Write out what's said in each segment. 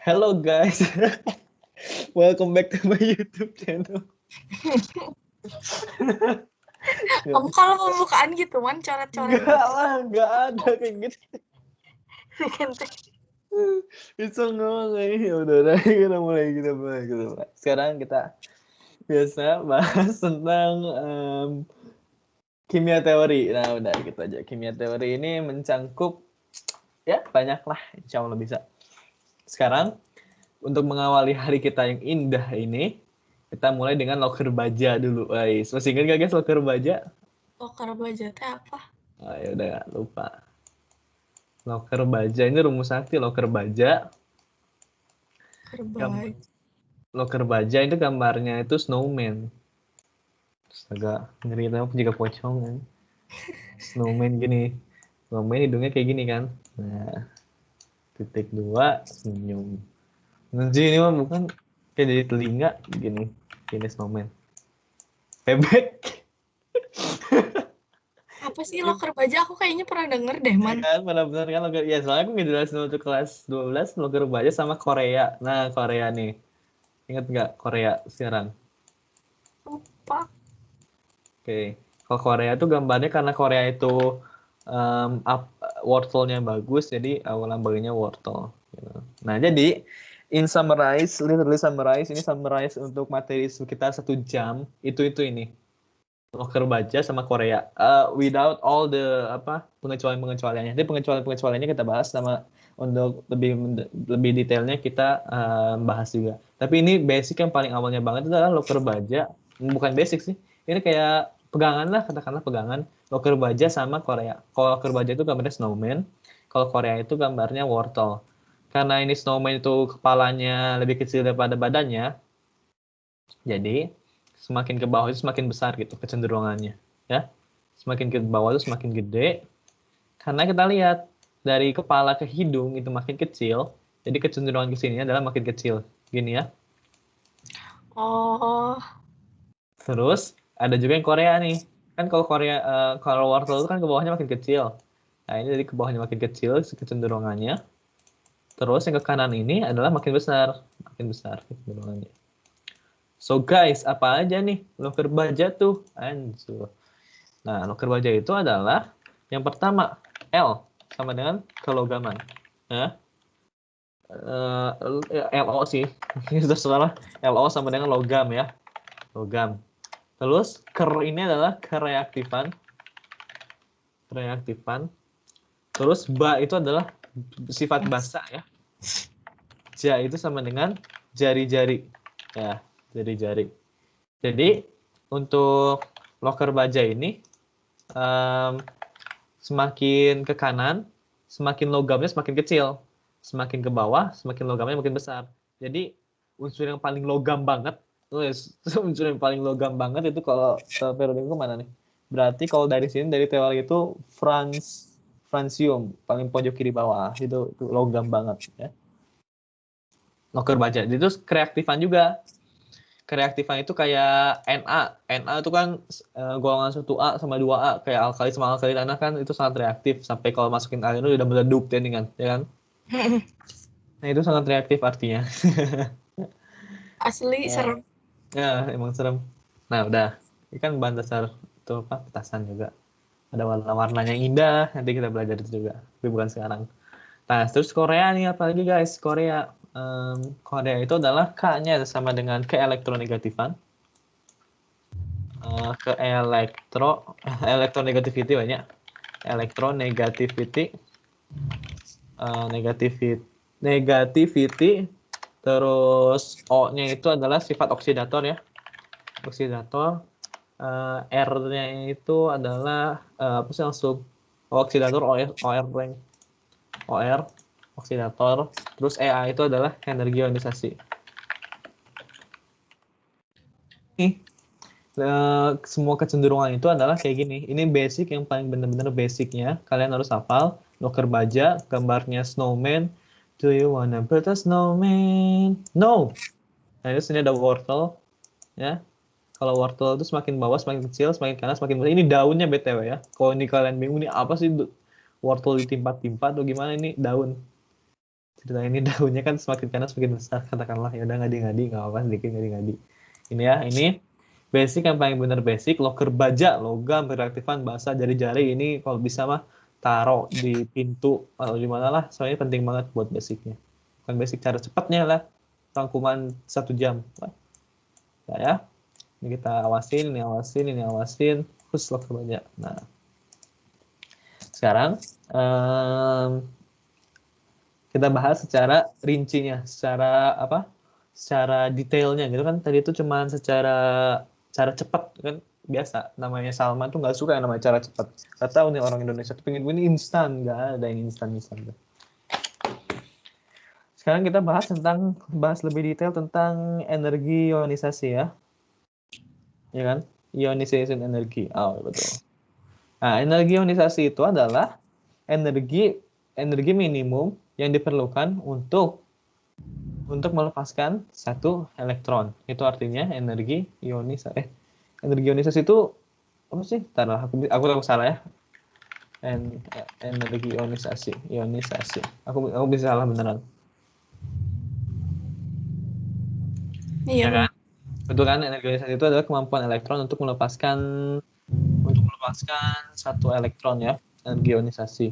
Hello guys, welcome back to my YouTube channel. Kamu kalau pembukaan gitu, Man, coret-coret. Enggak lah, enggak ada kayak gitu. Bisa ngomong kayak udah kita mulai. Sekarang kita biasa bahas tentang kimia teori. Nah udah gitu aja. Kimia teori ini mencangkup ya banyak lah, insya Allah bisa. Sekarang untuk mengawali hari kita yang indah ini, kita mulai dengan loker baja dulu, guys. Masih ingat gak guys loker baja? Loker baja teh apa? Oh, ya udah lupa. Loker baja ini rumus sakti loker baja. Kerbaja. Loker baja itu gambarnya itu snowman. Agak ngeri tapi juga pocong kan. Snowman gini. Snowman hidungnya kayak gini kan. Nah, titik 2 senyum. Nanti ini mah bukan kayak dari telinga gini. Gini snowman. Bebek. Apa sih loker baja? Aku kayaknya pernah denger deh, Man. Kan benar-benar kan loker. Ya soalnya aku ngejelasin waktu kelas 12 loker baja sama Korea. Nah, Korea nih. Ingat nggak Korea sekarang? Lupa. Oke. Kalau Korea itu gambarnya karena Korea itu wortelnya bagus, jadi lambangnya wortel. Gitu. Nah, jadi literally summarize, ini summarize untuk materi kita 1 jam, itu ini. Loker baja sama Korea. Without all the pengecualian-pengecualiannya. Jadi pengecualian-pengecualiannya kita bahas sama untuk lebih detailnya kita bahas juga. Tapi ini basic yang paling awalnya banget itu adalah loker baja. Bukan basic sih. Ini kayak pegangan lah, katakanlah pegangan. Loker baja sama Korea. Kalau loker baja itu gambarnya snowman. Kalau Korea itu gambarnya wortel. Karena ini snowman itu kepalanya lebih kecil daripada badannya. Jadi semakin ke bawah itu semakin besar gitu kecenderungannya, ya. Semakin ke bawah itu semakin gede. Karena kita lihat dari kepala ke hidung itu makin kecil, jadi kecenderungan ke sini adalah makin kecil. Gini ya. Oh. Terus ada juga yang Korea nih. Kan kalau Korea kalau wortel itu kan ke bawahnya makin kecil. Nah, ini dari ke bawahnya makin kecil kecenderungannya. Terus yang ke kanan ini adalah makin besar kecenderungannya. So guys, apa aja nih loker baja tuh? Anjir. Nah, loker baja itu adalah yang pertama L sama dengan kelogaman. Ya. LO sih. Terserah. LO sama dengan logam ya. Logam. Terus ini adalah kereaktifan. Terus ba itu adalah sifat basa ya. Ja itu sama dengan jari-jari. Ya, jari-jari. Jadi untuk loker baja ini semakin ke kanan, semakin logamnya semakin kecil. Semakin ke bawah, semakin logamnya makin besar. Jadi unsur yang paling logam banget, unsur yang paling logam banget itu kalau periodikum mana nih? Berarti kalau dari sini, dari teori itu francium, paling pojok kiri bawah, itu logam banget. Ya. Loker baja. Jadi itu kereaktifan juga. Kereaktifan itu kayak Na itu kan golongan 1A sama 2A, kayak alkali sama alkali tanah kan itu sangat reaktif, sampai kalau masukin air itu udah meledup kan, ya kan? Nah itu sangat reaktif artinya. Asli serem. Ya emang serem. Nah udah, ini kan bahan dasar itu petasan juga. Ada warna-warnanya yang indah, nanti kita belajar itu juga, tapi bukan sekarang. Nah terus Korea nih, apalagi guys, Korea itu adalah K-nya sama dengan keelektronegatifan. Ke elektronegativity banyak. Elektronegativity, negativity, terus O-nya itu adalah sifat oksidator ya. Oksidator. R-nya itu adalah apa sih langsung oksidator, OR oksidator. Terus EA itu adalah energi ionisasi. Nih, semua kecenderungan itu adalah kayak gini. Ini basic yang paling benar-benar basicnya. Kalian harus hafal. Loker baja, gambarnya snowman. Do you wanna build a snowman? No. Nah, itu sini ada wortel. Ya. Kalau wortel itu semakin bawah, semakin kecil, semakin kanan, semakin besar. Ini daunnya BTW ya. Kalau ini kalian bingung, ini apa sih wortel ditimpa-timpa atau gimana ini daun. Cerita ini daunnya kan semakin panas semakin besar, katakanlah ya udah ngadi-ngadi nggak apa-apa sedikit ngadi-ngadi. Ini ya, ini basic yang paling bener basic, loker baja, logam, beraktifan, bahasa, jari-jari ini kalau bisa mah taruh di pintu atau di mana lah, soalnya penting banget buat basicnya. Kan basic cara cepatnya lah, rangkuman 1 jam. Wah, ya, ini kita awasin, ini awasin, ini awasin, terus loker baja. Nah, sekarang kita bahas secara rincinya, secara apa? Secara detailnya gitu kan. Tadi itu cuma secara cara cepat kan biasa. Namanya Salma tuh nggak suka yang namanya cara cepat. Gak tahu nih orang Indonesia tuh pengen ini instan, nggak ada yang instan. Sekarang kita bahas lebih detail tentang energi ionisasi ya. Ya kan? Ionization energy. Oh, betul. Nah, energi ionisasi itu adalah energi minimum yang diperlukan untuk melepaskan satu elektron. Itu artinya energi ionisasi. Energi ionisasi itu apa sih? Taruh aku salah ya. Energi ionisasi. Aku bisa salah beneran. Iya, Ya kan? Betul kan? Energi ionisasi itu adalah kemampuan elektron untuk melepaskan satu elektron ya. Energi ionisasi.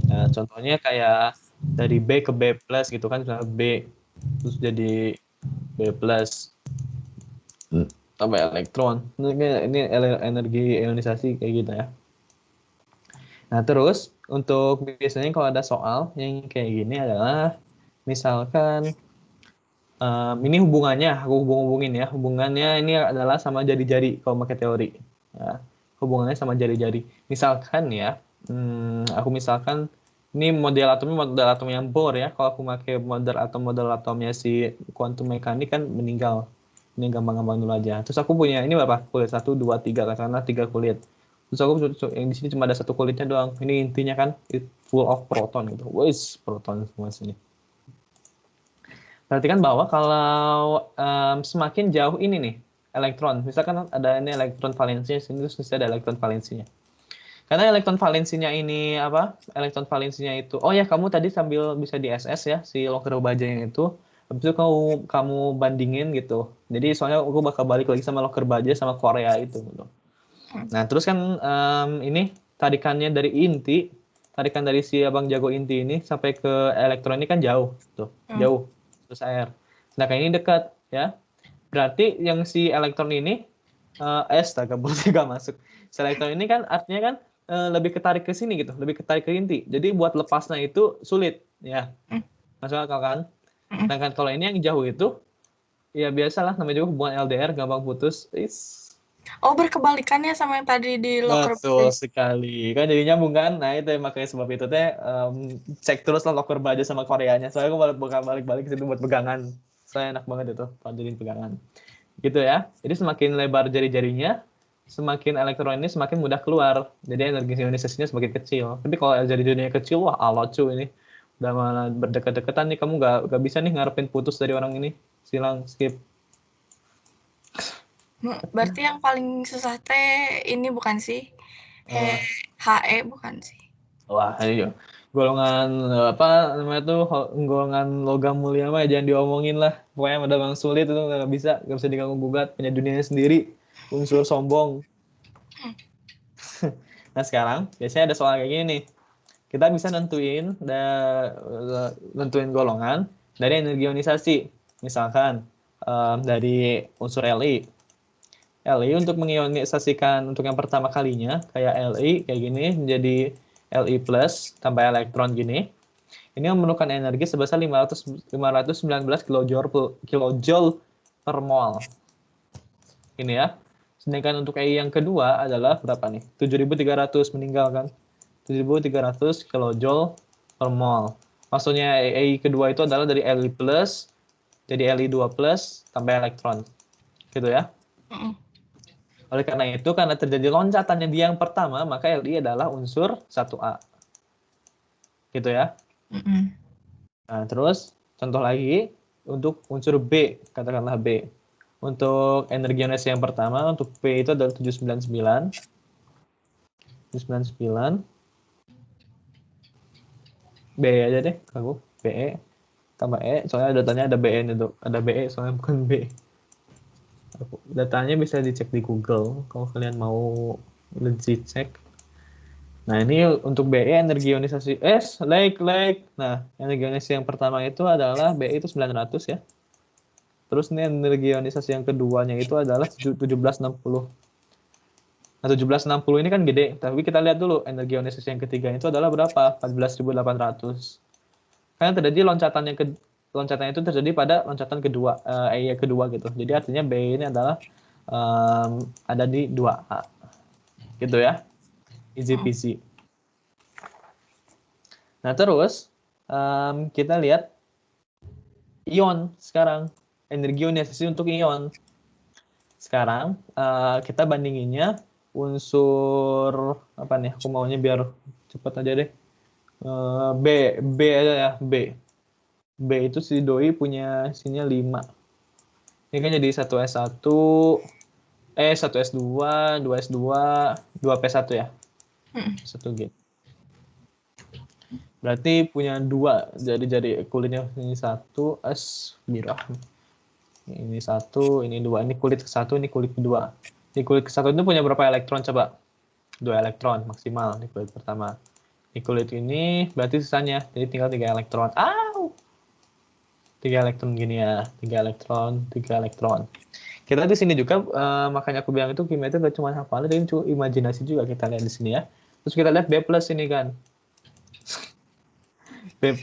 Nah, contohnya kayak dari B ke B plus gitu kan, misalnya B terus jadi B plus tambah elektron. Ini energi ionisasi kayak gitu ya. Nah, terus untuk biasanya kalau ada soal yang kayak gini adalah misalkan ini hubungannya, aku hubungin ya. Hubungannya ini adalah sama jari-jari kalau pakai teori. Ya, hubungannya sama jari-jari. Misalkan ya, aku misalkan ini model atom yang Bohr ya. Kalau aku pakai model atomnya si kuantum mekanik kan meninggal. Ini gampang-gampang dulu aja. Terus aku punya ini berapa? Kulit 1, 2, 3, katakanlah 3 kulit. Terus aku yang di sini cuma ada 1 kulitnya doang. Ini intinya kan full of proton gitu. Wes, proton semua sini. Perhatikan bahwa kalau semakin jauh ini nih elektron, misalkan ada ini elektron valensinya, sini terus ada elektron valensinya. Karena elektron valensinya ini apa? Elektron valensinya itu, oh ya kamu tadi sambil bisa di SS ya si loker baja yang itu, habis itu kamu bandingin gitu. Jadi soalnya aku bakal balik lagi sama loker baja sama Korea itu. Gitu. Nah terus kan ini tarikannya dari inti, tarikan dari si abang jago inti ini sampai ke elektron ini kan jauh, tuh jauh. Terus air. Nah kayak ini dekat ya. Berarti yang si elektron ini astaga berarti gak masuk. Si elektron ini kan artinya kan lebih ketarik ke sini gitu, lebih ketarik ke inti. Jadi buat lepasnya itu sulit ya. Masuk akal kan? Nah kan kalau ini yang jauh itu ya biasalah namanya juga hubungan LDR gampang putus. Oh, berkebalikannya sama yang tadi di locker Betul sekali. Kan jadi nyambung kan? Nah itu makanya sebab itu teh cek terus lah loker baja sama Koreanya. Soalnya aku balik-balik ke situ buat pegangan. Saya enak banget itu, jadiin pegangan. Gitu ya. Jadi semakin lebar jari-jarinya, semakin elektron ini semakin mudah keluar. Jadi energi ionisasinya semakin kecil. Tapi kalau jari-jarinya kecil, wah alot ini. Udah malah berdekat-dekatan nih, kamu gak bisa nih ngarepin putus dari orang ini. Silang, skip. Berarti yang paling susah teh ini bukan sih? HE bukan sih? Wah, ayo. Golongan apa namanya tuh golongan logam mulia mah jangan diomongin lah. Pokoknya udah bang sulit itu nggak bisa diganggu gugat, punya dunianya sendiri, unsur sombong. Nah sekarang biasanya ada soal kayak gini nih. Kita bisa nentuin golongan dari energi ionisasi. Misalkan dari unsur Li. Li untuk mengionisasikan untuk yang pertama kalinya kayak Li kayak gini menjadi Li plus tambah elektron gini. Ini memerlukan energi sebesar 519 kilojoule per mol. Ini ya. Sedangkan untuk EI yang kedua adalah berapa nih? 7.300 meninggal kan? 7.300 kilojoule per mol. Maksudnya EI kedua itu adalah dari Li plus jadi Li2 plus tambah elektron. Gitu ya. Oleh karena itu, karena terjadi loncatannya di yang pertama, maka Li adalah unsur 1A. Gitu ya. Nah, terus contoh lagi untuk unsur B, katakanlah B. Untuk energi ionisasi yang pertama, untuk P itu adalah 799. B aja deh aku. BE tambah E, soalnya datanya ada BN itu. Ada BE soalnya bukan B. Datanya bisa dicek di Google kalau kalian mau legit cek. Nah, ini untuk BE energi ionisasi like. Nah, energi ionisasi yang pertama itu adalah BE itu 900 ya. Terus ini energi ionisasi yang keduanya itu adalah 1760. Nah, 1760 ini kan gede, tapi kita lihat dulu energi ionisasi yang ketiga itu adalah berapa? 14.800. Karena terjadi loncatan itu terjadi pada loncatan kedua, kedua gitu. Jadi artinya B ini adalah ada di 2A. Gitu ya. Easy peasy. Nah, terus kita lihat ion sekarang. Energi ionisasi untuk ion. Sekarang kita bandinginnya unsur apa nih? Aku maunya biar cepat aja deh. B aja ya, B. B itu si doi punya sininya 5. Ini kan jadi 1S1, 1S2, 2S2, 2P1 ya. 1 gitu. Berarti punya 2. Jadi kulitnya ini 1 S birah. Ini 1, ini 2. Ini kulit ke-1, ini kulit kedua. Di kulit ke-1 itu punya berapa elektron coba? 2 elektron maksimal di kulit pertama. Di kulit ini berarti sisanya. Jadi tinggal 3 elektron. 3 elektron gini ya. 3 elektron, 3 elektron. Kita di sini juga, makanya aku bilang itu kimia itu gak cuma hafal, tapi cuma imajinasi juga kita lihat di sini ya. Terus kita lihat B+ ini kan. B+,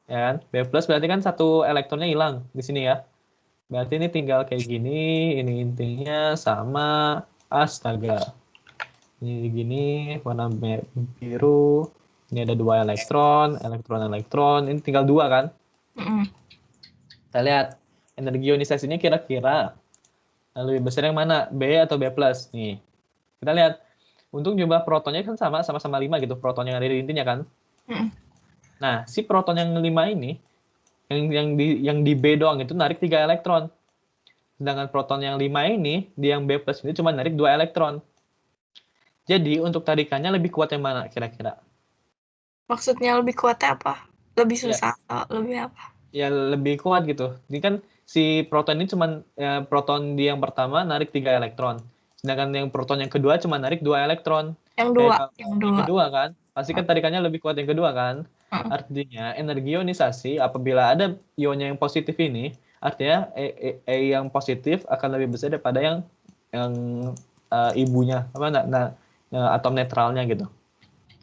ya kan? B+ berarti kan 1 elektronnya hilang di sini ya. Berarti ini tinggal kayak gini, ini intinya sama, astaga. Ini gini, warna biru, ini ada 2 elektron, ini tinggal 2 kan? Kita lihat, energi ionisasinya kira-kira lebih besar yang mana? B atau B+? Nih, kita lihat. Untuk jumlah protonnya kan sama-sama 5 gitu, proton yang ada di intinya kan? Nah, si proton yang 5 ini, yang di B doang itu narik 3 elektron. Sedangkan proton yang 5 ini, di yang B+ ini cuma narik 2 elektron. Jadi, untuk tarikannya lebih kuat yang mana kira-kira? Maksudnya lebih kuatnya apa? Lebih susah atau lebih apa? Ya, lebih kuat gitu. Ini kan si proton ini cuma, proton di yang pertama narik 3 elektron. Sedangkan yang proton yang kedua cuma narik 2 elektron. Yang Yang dua. kedua kan, pasti kan tarikannya lebih kuat yang kedua kan. Artinya energi ionisasi apabila ada ionnya yang positif ini, artinya E yang positif akan lebih besar daripada yang ibunya, atom netralnya gitu.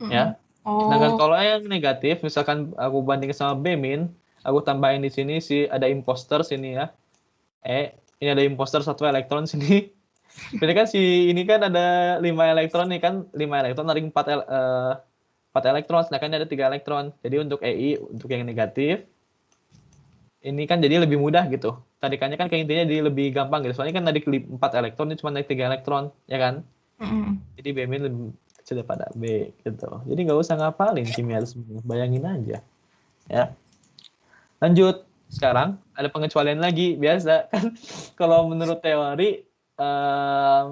Ya. Sedangkan kalau yang negatif, misalkan aku bandingin sama B-, aku tambahin di sini ada imposter sini ya. Ini ada imposter 1 elektron sini. Berarti kan ini kan ada 5 elektron nih kan, 5 elektron narik 4 elektron, sedangkan ada 3 elektron. Jadi untuk EI, untuk yang negatif, ini kan jadi lebih mudah gitu. Tarikannya kan kayak intinya jadi lebih gampang gitu. Soalnya kan narik 4 elektron, ini cuma narik 3 elektron, ya kan? Jadi B- lebih kecil daripada B gitu. Jadi nggak usah ngapalin kimia itu sebenarnya, bayangin aja. Ya. Lanjut. Sekarang ada pengecualian lagi, biasa kan kalau menurut teori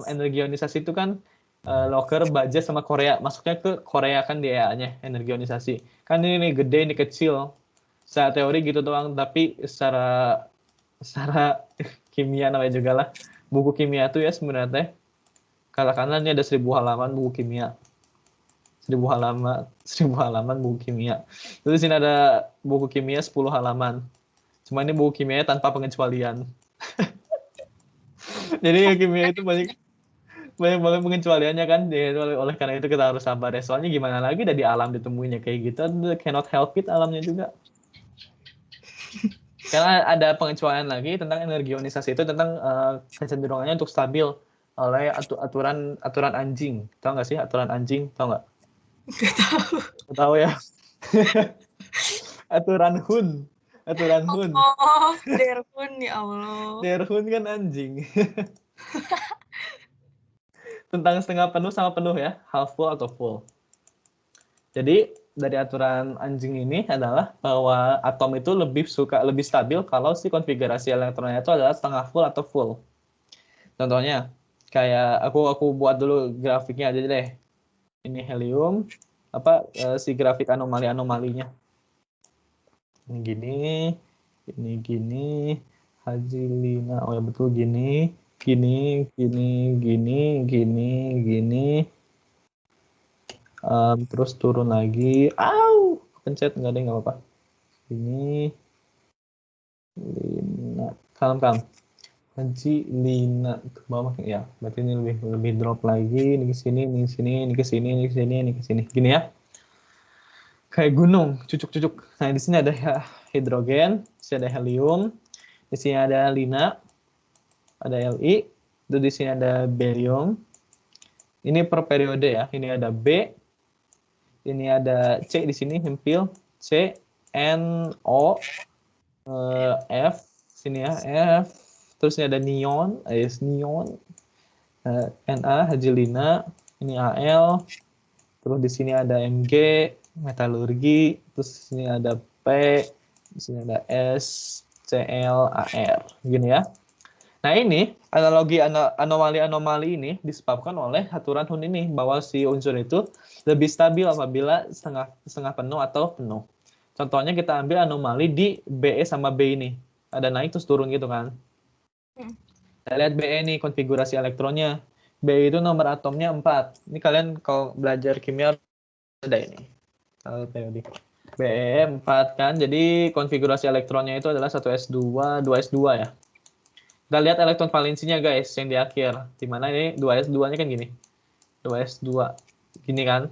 energi ionisasi itu kan loker, baja sama Korea. Masuknya ke Korea kan dia-nya energi ionisasi. Kan ini gede, ini kecil. Secara teori gitu doang, tapi secara kimia namanya juga lah. Buku kimia itu ya sebenarnya. Katakanlah ini ada 1000 halaman buku kimia. 1000 halaman buku kimia. Terus sini ada buku kimia 10 halaman. Cuma ini buku kimia tanpa pengecualian. Jadi kimia itu banyak banget pengecualiannya kan. Jadi, oleh karena itu kita harus sabar ya. Soalnya gimana lagi dari alam ditemuinya kayak gitu, cannot help it alamnya juga. Karena ada pengecualian lagi tentang energi ionisasi itu tentang kecenderungannya untuk stabil oleh aturan anjing. Tahu nggak sih aturan anjing? Tahu nggak? Nggak tahu ya. Aturan Hun. Oh, der Hun, ya Allah. Der Hun kan anjing. Tentang setengah penuh sama penuh ya, half full atau full. Jadi dari aturan anjing ini adalah bahwa atom itu lebih stabil kalau si konfigurasi elektronnya itu adalah setengah full atau full. Contohnya kayak aku buat dulu grafiknya aja deh. Ini helium, si grafik anomalinya. Ini gini, Haji Lina, oh ya betul gini, gini, terus turun lagi, pencet nggak ada, nggak apa-apa. Ini Lina, kalem. Haji Lina ke bawah ya, berarti ini lebih drop lagi, ini ke sini, ini ke sini, ini ke sini, ini ke sini, ini ke sini, gini ya. Kayak gunung, cucuk-cucuk. Nah, di sini ada hidrogen, di sini ada helium, di sini ada Lina, ada Li, itu di sini ada barium. Ini per periode ya. Ini ada B, ini ada C di sini hempil, C, N, O, F, sini ya F. Terus ini ada neon, neon, Na, Hajilina, ini Al. Terus di sini ada Mg, metalurgi. Terus di sini ada P, di sini ada S, Cl, Ar. Gini ya. Nah ini anomali ini disebabkan oleh aturan Hund ini bahwa si unsur itu lebih stabil apabila setengah penuh atau penuh. Contohnya kita ambil anomali di Be sama B ini. Ada naik terus turun gitu kan. Kita lihat Be nih konfigurasi elektronnya. B itu nomor atomnya 4. Ini kalian kalau belajar kimia ada ini. Periodik. Be 4 kan. Jadi konfigurasi elektronnya itu adalah 1s2, 2s2 ya. Kita lihat elektron valensinya guys yang di akhir. Dimana ini 2s2-nya kan gini. 2s2 gini kan.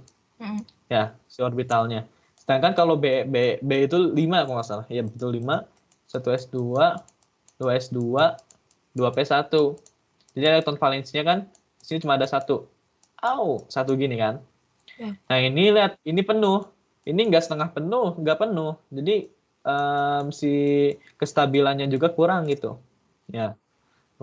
Ya, si orbitalnya. Sedangkan kalau B itu 5 kalau nggak salah. Ya betul 5. 1s2, 2s2, 2p1. Jadi elektron valensinya kan di sini cuma ada 1. Satu gini kan. Nah ini lihat, ini penuh. Ini nggak setengah penuh, nggak penuh. Jadi si kestabilannya juga kurang gitu. Ya.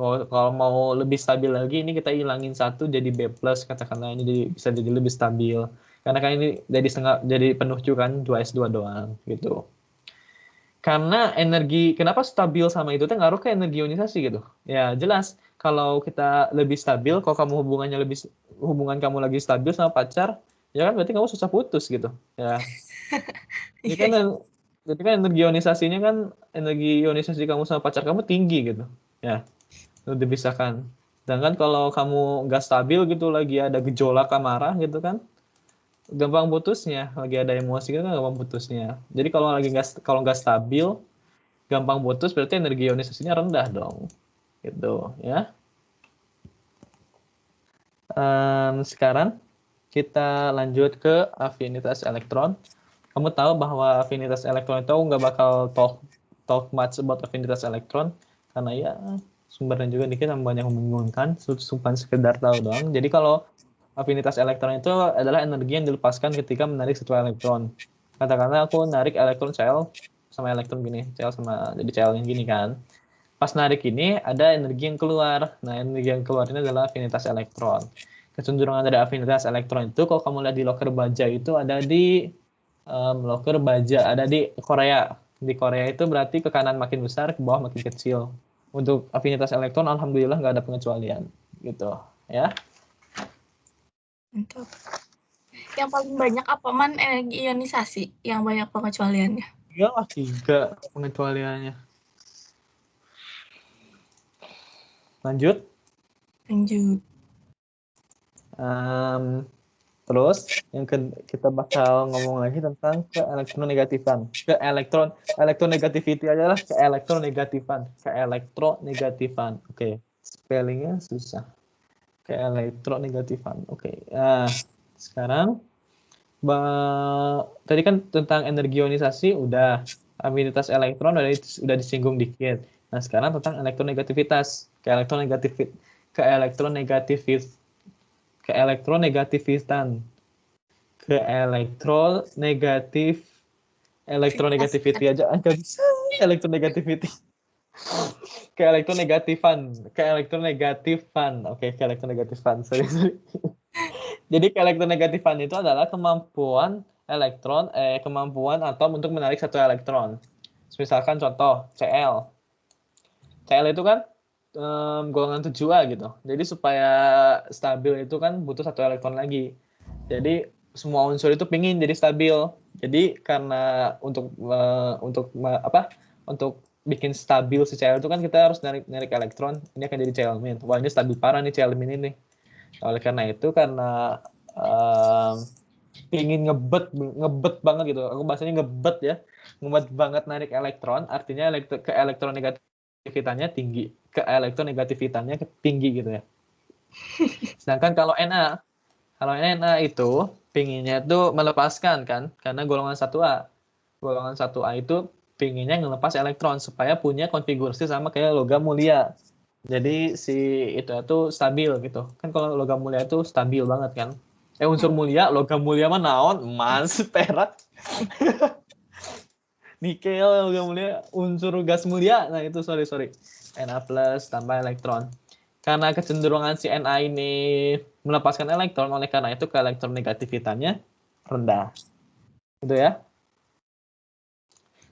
Kalau mau lebih stabil lagi, ini kita hilangin 1 jadi B+, katakanlah ini bisa jadi lebih stabil. Karena kan ini jadi penuh juga kan 2s2 doang gitu. Karena kenapa stabil sama itu ngaruh ke energi ionisasi gitu. Ya jelas, kalau kita lebih stabil, kalau hubungan kamu lagi stabil sama pacar, ya kan berarti kamu susah putus gitu. Ya. Jadi kan energi ionisasi kamu sama pacar kamu tinggi gitu. Ya. Itu dipisahkan. Sedangkan kalau kamu nggak stabil gitu, lagi ada gejolak amarah gitu kan, gampang putusnya. Lagi ada emosi kan gampang putusnya. Jadi kalau nggak stabil, gampang putus, berarti energi ionisasinya rendah dong. Gitu ya. Sekarang kita lanjut ke afinitas elektron. Kamu tahu bahwa afinitas elektron itu nggak bakal talk much about afinitas elektron karena ya sumbernya juga dikit dan banyak membingungkan, cuma sekedar tahu doang. Jadi kalau afinitas elektron itu adalah energi yang dilepaskan ketika menarik satu elektron. Katakanlah aku narik elektron Cl sama elektron gini, Cl sama jadi Cl yang gini kan. Pas narik ini ada energi yang keluar. Nah, energi yang keluar ini adalah afinitas elektron. Kecenderungan dari afinitas elektron itu kalau kamu lihat di loker baja itu ada di loker baja, ada di Korea. Di Korea itu berarti ke kanan makin besar, ke bawah makin kecil. Untuk afinitas elektron, alhamdulillah nggak ada pengecualian, gitu, ya. Mantap. Yang paling banyak apa energi ionisasi yang banyak pengecualiannya? Iyalah 3 pengecualiannya. Lanjut. Terus yang kita bakal ngomong lagi tentang keelektronegatifan. Elektronegativity adalah keelektronegatifan. Oke. Spellingnya susah. Keelektronegatifan. Oke. Nah, sekarang tadi kan tentang energi ionisasi udah, afinitas elektron udah disinggung dikit. Nah, sekarang tentang elektronegativitas. Elektronegativity aja nggak bisa. Elektronegativity. Keelektronegatifan. Oke, keelektronegatifan. Sorry. Jadi keelektronegatifan itu adalah kemampuan atom untuk menarik satu elektron. Misalkan contoh Cl. Cl itu kan golongan 7A gitu. Jadi supaya stabil itu kan butuh satu elektron lagi. Jadi semua unsur itu pingin jadi stabil. Jadi karena untuk bikin stabil si Cl itu kan kita harus narik elektron, ini akan jadi Cl-min. Wah, ini stabil parah nih Cl-min ini. Oleh karena itu, karena ingin ngebet banget gitu. Aku bahasanya ngebet ya. Ngebet banget narik elektron, artinya ke elektronegativitasnya tinggi. Ke elektronegativitasnya tinggi gitu ya. Sedangkan kalau Na itu pinginnya itu melepaskan kan, karena golongan 1A. Golongan 1A itu pinginnya ngelepas elektron supaya punya konfigurasi sama kayak logam mulia. Jadi si itu stabil gitu. Kan kalau logam mulia itu stabil banget kan. Unsur mulia, logam mulia mah naon? Emas, perak, nikel, logam mulia, unsur gas mulia. Nah itu sorry. Na plus tambah elektron. Karena kecenderungan si Na ini melepaskan elektron, oleh karena itu ke elektronegativitasnya rendah. Gitu ya.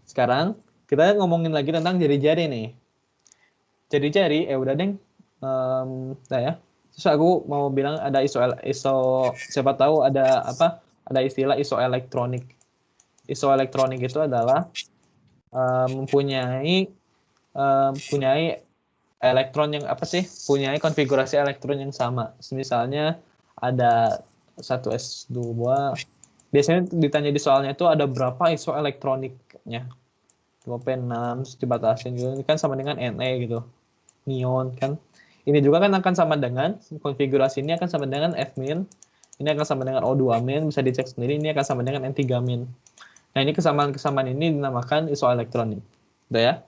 Sekarang kita ngomongin lagi tentang jari-jari nih. Jari-jari, udah deng. Nah ya. Terus aku mau bilang ada iso siapa tahu ada ada istilah isoelektronik. Isoelektronik itu adalah mempunyai elektron yang punyai konfigurasi elektron yang sama. Misalnya ada 1s2. Biasanya ditanya di soalnya itu ada berapa isoelektroniknya. 2p6 dibatasin gitu. Ini kan sama dengan Na gitu. Neon kan. Ini juga kan akan sama dengan konfigurasi ini akan sama dengan F-min. Ini akan sama dengan O2-min, bisa dicek sendiri. Ini akan sama dengan N3-min. Nah, ini kesamaan-kesamaan ini dinamakan isoelektronik. Udah ya?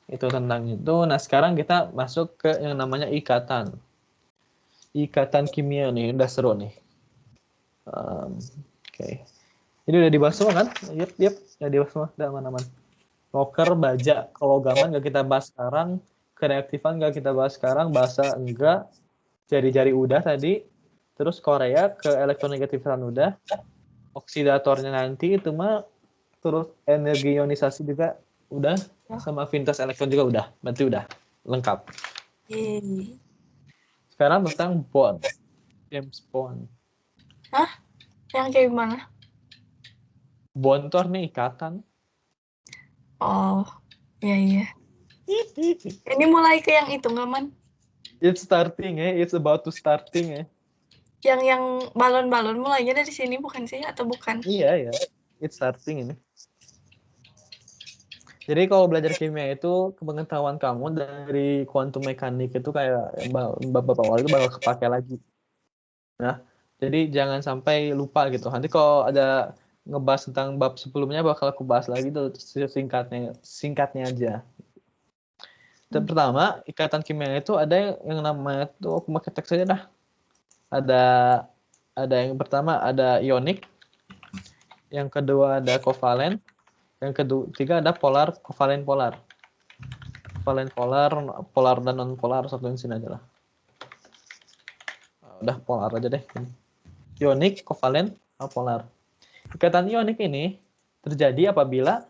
Itu tentang itu. Nah, sekarang kita masuk ke yang namanya ikatan. Ikatan kimia nih, udah seru nih. Oke. Ini udah dibahas semua kan? Yep, udah dibahas semua, udah aman-aman. Rocker, baja, kelogaman nggak kita bahas sekarang, kereaktifan nggak kita bahas sekarang, bahasa enggak, jari-jari udah tadi, terus Korea ke elektronegatifan udah, oksidatornya nanti itu mah, terus energi ionisasi juga udah, sama vintage elektron juga udah, berarti udah lengkap. Sekarang tentang bond, James Bond. Hah? Yang kayak gimana? Bond itu artinya ikatan. Oh, iya. Ini mulai ke yang itu nggak, Man? It's starting it's about to starting Yang balon-balon mulainya dari sini bukan sih atau bukan? Iya, it's starting ini. Jadi kalau belajar kimia itu pengetahuan kamu dari kuantum mekanik itu kayak beberapa awal itu bakal kepake lagi. Nah, jadi jangan sampai lupa gitu. Nanti kalau ada ngebahas tentang bab sebelumnya bakal aku bahas lagi tuh singkatnya aja. Dan pertama, ikatan kimia itu ada yang namanya tuh aku pakai teks aja dah. Ada yang pertama ada ionik, yang kedua ada kovalen, yang ketiga ada polar, kovalen polar. Kovalen polar dan non polar satuin sini aja lah. Udah polar aja deh. Ionik, kovalen, polar. Ikatan ionik ini terjadi apabila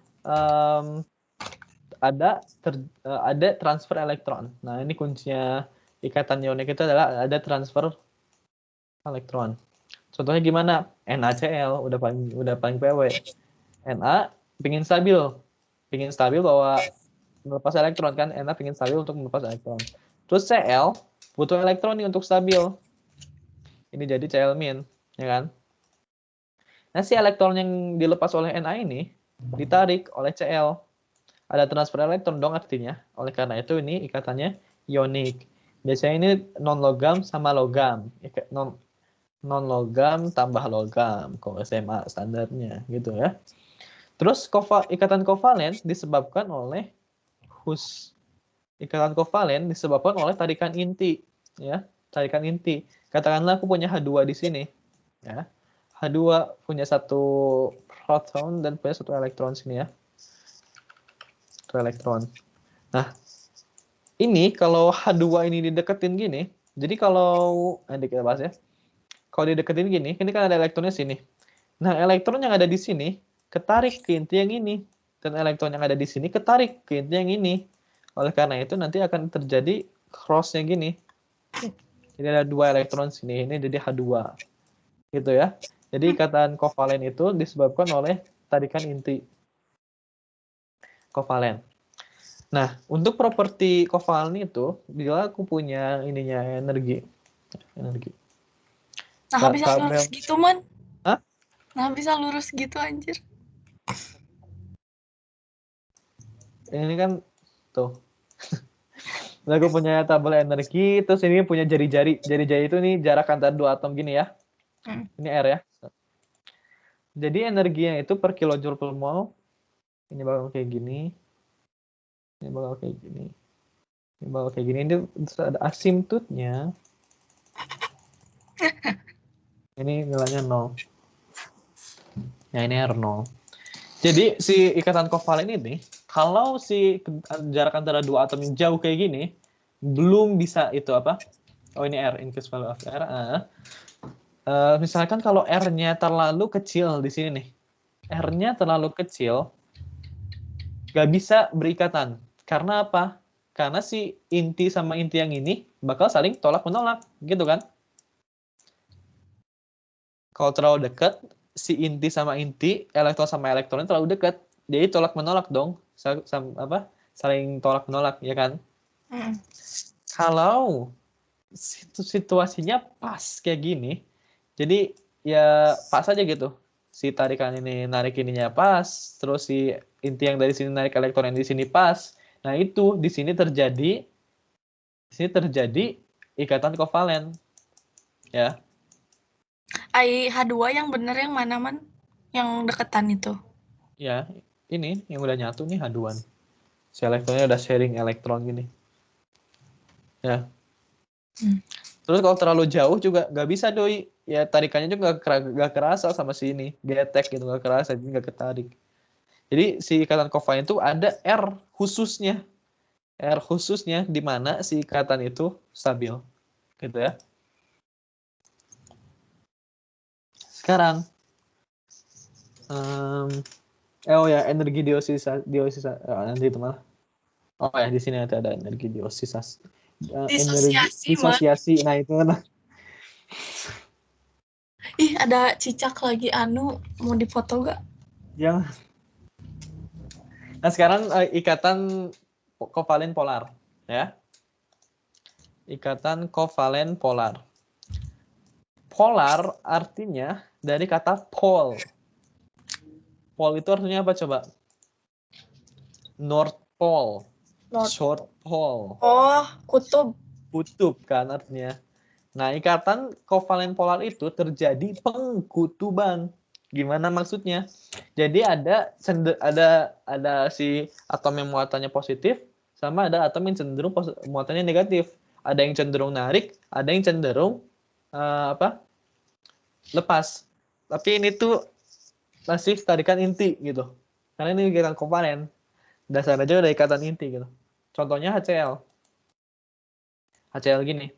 ada transfer elektron. Nah, ini kuncinya ikatan ionik itu adalah ada transfer elektron. Contohnya gimana? NaCl udah paling PW. Na pingin stabil bahwa melepas elektron kan, Na pingin stabil untuk melepas elektron. Terus Cl butuh elektron nih untuk stabil. Ini jadi Cl-min, ya kan? Nah, si elektron yang dilepas oleh Na ini ditarik oleh Cl. Ada transfer elektron dong artinya. Oleh karena itu ini ikatannya ionik. Biasanya ini non logam sama logam. Non logam tambah logam kalau SMA standarnya gitu ya. Terus ikatan kovalen disebabkan oleh Hus. Ikatan kovalen disebabkan oleh tarikan inti ya, tarikan inti. Katakanlah aku punya H2 di sini ya. H2 punya satu proton dan punya satu elektron sini ya. Satu elektron. Nah, ini kalau H2 ini dideketin gini, jadi kalau nanti kita bahas ya. Kalau dideketin gini, ini kan ada elektronnya sini. Nah, elektron yang ada di sini ketarik ke inti yang ini, dan elektron yang ada di sini ketarik ke inti yang ini. Oleh karena itu nanti akan terjadi cross-nya gini. Jadi ada 2 elektron sini, ini jadi H2. gitu ya. Jadi ikatan kovalen itu disebabkan oleh tarikan inti kovalen. Nah, untuk properti kovalen itu, bila aku punya ininya energi. Nah, bisa lurus Kabel. gitu, Man. Hah? Nah, bisa lurus gitu, anjir. Ini kan tuh. Aku punya tabel energi, terus ini punya jari-jari. Jari-jari itu nih jarak antara dua atom gini ya. Ini R ya. Jadi energinya itu per kilojoule per mol. Ini bakal kayak gini. Ini bakal kayak gini. Ini bakal kayak gini. Ini ada asimtutnya. Ini nilainya 0. Nah, ini R0. Jadi si ikatan kovalen ini, kalau si jarak antara dua atom yang jauh kayak gini, belum bisa itu apa? Oh, ini R, increase value of R. Misalkan kalau R-nya terlalu kecil di sini nih. R-nya terlalu kecil, nggak bisa berikatan. Karena apa? Karena si inti sama inti yang ini bakal saling tolak-menolak, gitu kan? Kalau terlalu dekat, si inti sama inti, elektron sama elektronnya terlalu dekat. Jadi tolak-menolak dong. Saling tolak-menolak, ya kan? Kalau situasinya pas kayak gini, jadi ya pas aja gitu. Si tarikan ini narik ininya pas, terus si inti yang dari sini narik elektron yang di sini pas. Nah, itu di sini terjadi ikatan kovalen. Ya. H2 yang bener yang mana, Man? Yang deketan itu. Ya, ini yang udah nyatu nih H2. Si elektronnya udah sharing elektron gini. Ya. Terus kalau terlalu jauh juga nggak bisa doi. Ya tarikannya juga nggak kerasa sama si ini. Getek gitu nggak kerasa, jadi nggak ketarik. Jadi si ikatan kovalen itu ada R khususnya. R khususnya di mana si ikatan itu stabil. Gitu ya. Sekarang oh ya, energi nanti itu malah. Oh ya, di sini ada energi diosisasi. Energi Disosiasi, Man. disosiasi. Nah, itu kan. Ih, ada cicak lagi mau difoto gak? Yang Nah, sekarang ikatan kovalen polar, ya. Ikatan kovalen polar. Polar artinya dari kata pole. Pole itu artinya apa coba? North Pole, South Pole. Oh, kutub. Kutub kan artinya. Nah, ikatan kovalen polar itu terjadi pengkutuban. Gimana maksudnya? Jadi ada si atom yang muatannya positif sama ada atom yang cenderung muatannya negatif. Ada yang cenderung narik, ada yang cenderung lepas. Tapi ini tuh masih tarikan inti gitu. Karena ini ikatan kovalen. Dasar aja udah ikatan inti gitu. Contohnya HCl. HCl gini.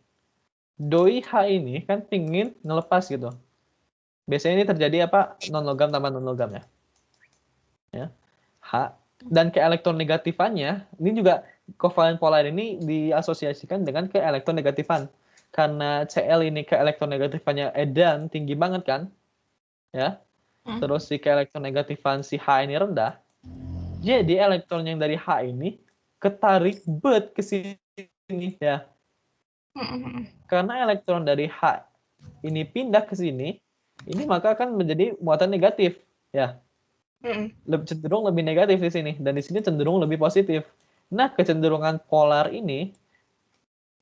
Doi H ini kan pingin ngelepas gitu. Biasanya ini terjadi apa? Non-logam tambah non-logam ya. H. Dan keelektronegatifannya, ini juga kovalen polar ini diasosiasikan dengan keelektronegativan. Karena Cl ini keelektronegatifannya edan, tinggi banget kan. Ya. Terus si keelektronegatifan si H ini rendah. Jadi elektron yang dari H ini ketarik ke sini ya. Karena elektron dari H ini pindah ke sini, ini maka akan menjadi muatan negatif ya. Cenderung lebih negatif di sini dan di sini cenderung lebih positif. Nah, kecenderungan polar ini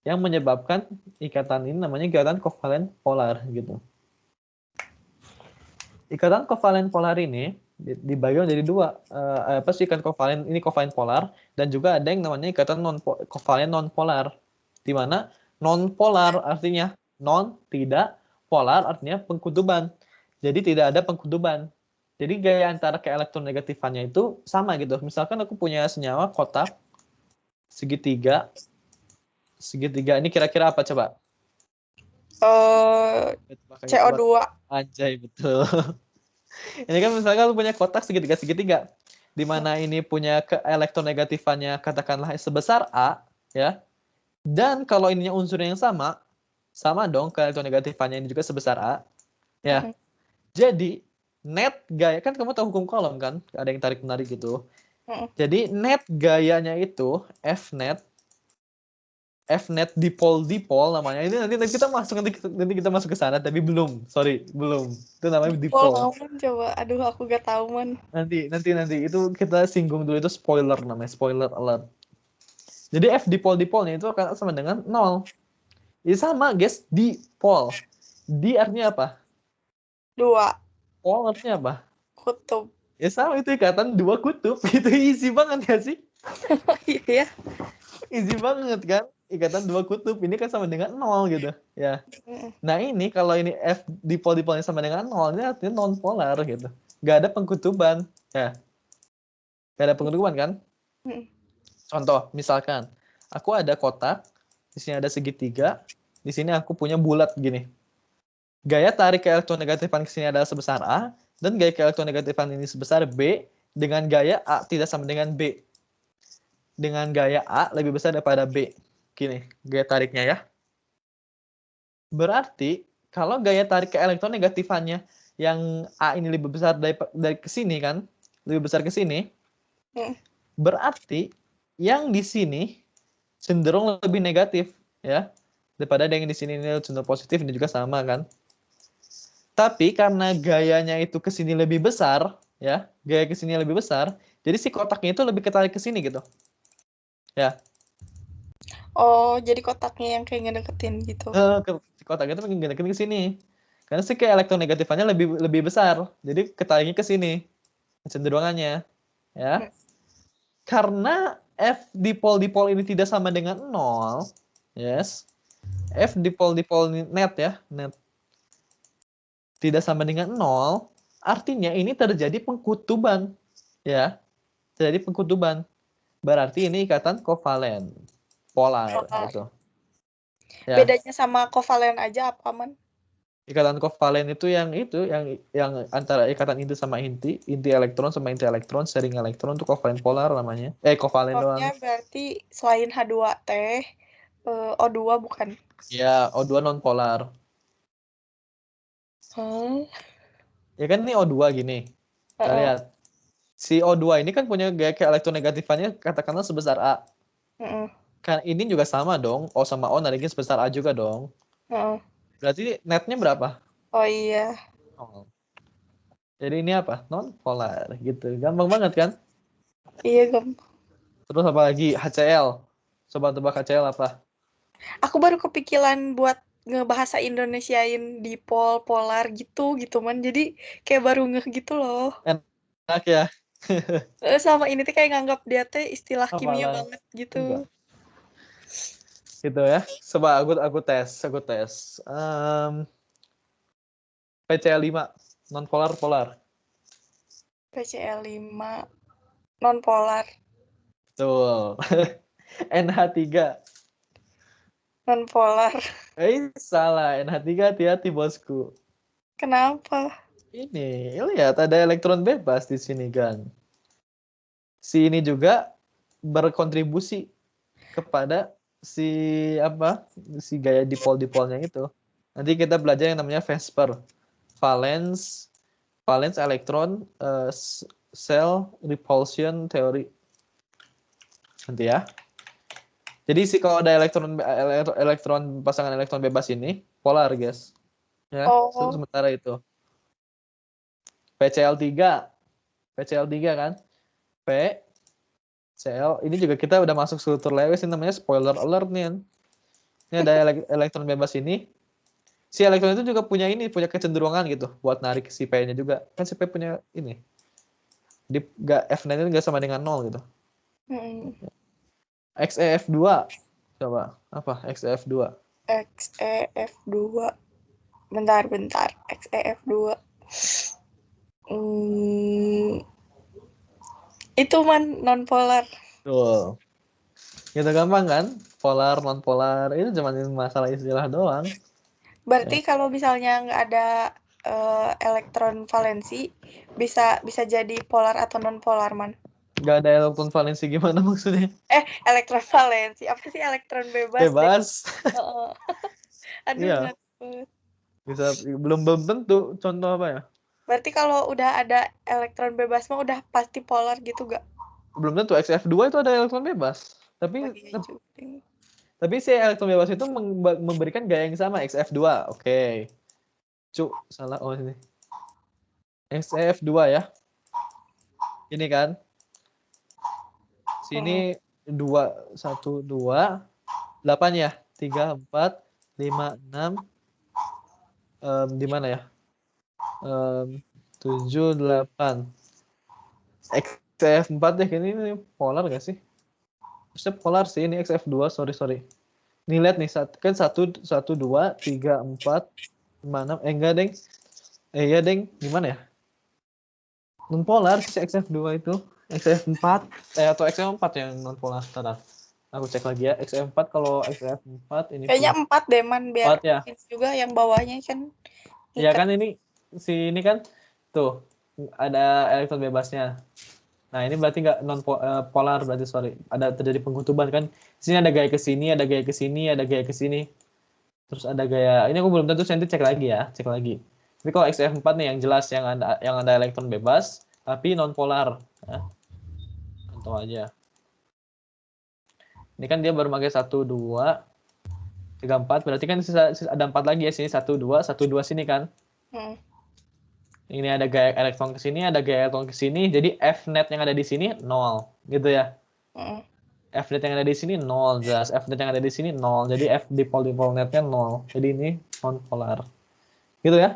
yang menyebabkan ikatan ini namanya ikatan kovalen polar gitu. Ikatan kovalen polar ini dibagi menjadi dua. Ikatan kovalen ini kovalen polar dan juga ada yang namanya ikatan kovalen non polar. Di mana non polar artinya non tidak, polar artinya pengkutuban. Jadi tidak ada pengkutuban. Jadi gaya antara keelektronegatifannya itu sama gitu. Misalkan aku punya senyawa kotak segitiga. Segitiga ini kira-kira apa coba? CO2. Anjay, betul. Ini kan misalkan aku punya kotak segitiga. Di mana ini punya keelektronegatifannya katakanlah sebesar A, ya. Dan kalau ininya unsurnya yang sama dong keelektronegatifannya ini juga sebesar A. Ya. Jadi net gaya kan kamu tahu hukum Coulomb kan? Ada yang tarik menarik gitu. Jadi net gayanya itu Fnet dipole namanya. Ini nanti kita masuk ke sana tapi belum. Sorry, belum. Itu namanya dipole. Coba. Aduh, aku gak tahu, man. Nanti itu kita singgung dulu, itu spoiler namanya, spoiler alert. Jadi F dipole-nya itu akan sama dengan 0. Ini sama, guys, dipole. Di artinya apa? 2. Pole artinya apa? Kutub. Ya sama, itu ikatan 2 kutub. Itu easy banget ya sih? Iya. Easy banget kan? Ikatan 2 kutub. Ini kan sama dengan 0 gitu. Ya. Nah ini kalau ini F dipole-nya sama dengan 0, ini artinya non polar gitu. Gak ada pengkutuban. Ya. Gak ada pengkutuban kan? Contoh, misalkan aku ada kotak, di sini ada segitiga, di sini aku punya bulat gini. Gaya tarik keelektronegatifan ke sini adalah sebesar A, dan gaya keelektronegatifan ini sebesar B, dengan gaya A tidak sama dengan B. Dengan gaya A lebih besar daripada B. Gini, gaya tariknya ya. Berarti, kalau gaya tarik keelektronegatifan yang A ini lebih besar dari ke sini kan, lebih besar ke sini, berarti yang di sini cenderung lebih negatif ya daripada yang di sini ini cenderung positif, ini juga sama kan. Tapi karena gayanya itu ke sini lebih besar ya, gaya ke sini lebih besar, jadi si kotaknya itu lebih ketarik ke sini gitu. Ya. Oh, jadi kotaknya yang kayak ngedeketin gitu. Si kotaknya itu ngedeketin ke sini. Karena si keelektronegatifanya lebih besar, jadi ketariknya ke sini cenderungannya. Ya. Karena F dipole ini tidak sama dengan 0, yes. F dipole net ya, net tidak sama dengan 0, artinya ini terjadi pengkutuban. Ya, terjadi pengkutuban. Berarti ini ikatan kovalen, polar gitu. Ya. Bedanya sama kovalen aja apa, man? Ikatan kovalen itu yang antara ikatan inti sama inti elektron sama inti elektron, sharing elektron, itu kovalen polar namanya. Kovalen doang. Berarti selain H2T, O2 bukan? Ya, O2 non polar. Ya kan ini O2 gini. Kita lihat. Si O2 ini kan punya gaya keelektronegatifannya katakanlah sebesar A. Kan ini juga sama dong. O sama O nariknya sebesar A juga dong. Berarti netnya berapa? Oh iya. Oh. Jadi ini apa? Non polar gitu. Gampang banget kan? Iya, gampang. Terus apa lagi? HCl. Coba tebak HCl apa? Aku baru kepikiran buat ngebahasa Indonesiain dipol, polar gitu man. Jadi kayak baru ngeh gitu loh. Enak ya. Sama ini tuh kayak nganggap dia teh istilah kimia Apalah. banget gitu. Enggak. Gitu ya. Coba aku tes. PCl5 non polar polar. PCl5 non polar. Betul. NH3 Non polar. salah. NH3 hati-hati bosku. Kenapa? Ini lihat ada elektron bebas di sini kan. Si ini juga berkontribusi kepada si gaya dipol-dipolnya itu. Nanti kita belajar yang namanya VSEPR, valence elektron cell repulsion theory. Nanti ya. Jadi kalau ada pasangan elektron bebas ini polar, guys. Ya, sementara itu. PCl3 kan? Ini juga kita udah masuk struktur Lewis, ini namanya spoiler alert nih. Ini ada elektron bebas ini. Si elektron itu juga punya kecenderungan gitu buat narik si P-nya juga. Kan si P punya ini. Jadi F-net itu nggak sama dengan 0 gitu. XeF2. Coba, apa XeF2? XeF2. Bentar. XeF2. Itu man non polar. Tuh. Gitu gampang kan? Polar, non polar, itu cuma masalah istilah doang. Berarti kalau misalnya nggak ada elektron valensi, bisa jadi polar atau non polar, man? Nggak ada elektron valensi gimana maksudnya? Elektron valensi apa sih? Elektron bebas. Bebas. Aduh, Iya. nggak. Bisa belum tentu. Contoh apa ya? Berarti kalau udah ada elektron bebas mah udah pasti polar gitu gak? Belum tentu. XF2 itu ada elektron bebas. Oh iya juga. Tapi si elektron bebas itu memberikan gaya yang sama, XF2. Oke. Salah. Oh, ini. XF2 ya. Ini kan. Sini 2, 1, 2, 8 ya. 3, 4, 5, 6. Di mana ya? 7, 8. XF4 deh. Ini polar gak sih? Maksudnya polar sih. Ini XF2. Sorry. Nih lihat nih. Kan 1, 1, 2, 3, 4, 5, 6. Enggak, Deng. Iya, Deng. Gimana ya? Non polar si XF2 itu. XF4 atau XF4 yang non polar. Tara. Aku cek lagi ya. XF4 kalau XF4 ini Kayaknya 4 deh man biar 4 ya. juga yang bawahnya kan Iya ngikat. kan ini kan tuh ada elektron bebasnya. Nah, ini berarti nggak non polar berarti sorry. Ada terjadi pengkutuban kan. Di sini ada gaya ke sini, ada gaya ke sini, ada gaya ke sini. Terus ada gaya. Ini aku belum tentu nanti cek lagi ya, cek lagi. Tapi kalau XF4 nih yang jelas yang ada elektron bebas tapi non polar. Ya. Contoh aja. Ini kan dia baru pakai 1, 2, 3, 4. Berarti kan ada 4 lagi ya sini 1, 2, 1, 2 sini kan. Ini ada gaya elektron ke sini, ada gaya elektron ke sini. Jadi F-net yang ada di sini 0, gitu ya. F-net yang ada di sini 0, jelas. F-net yang ada di sini 0. Jadi F dipol netnya 0. Jadi ini non polar. Gitu ya.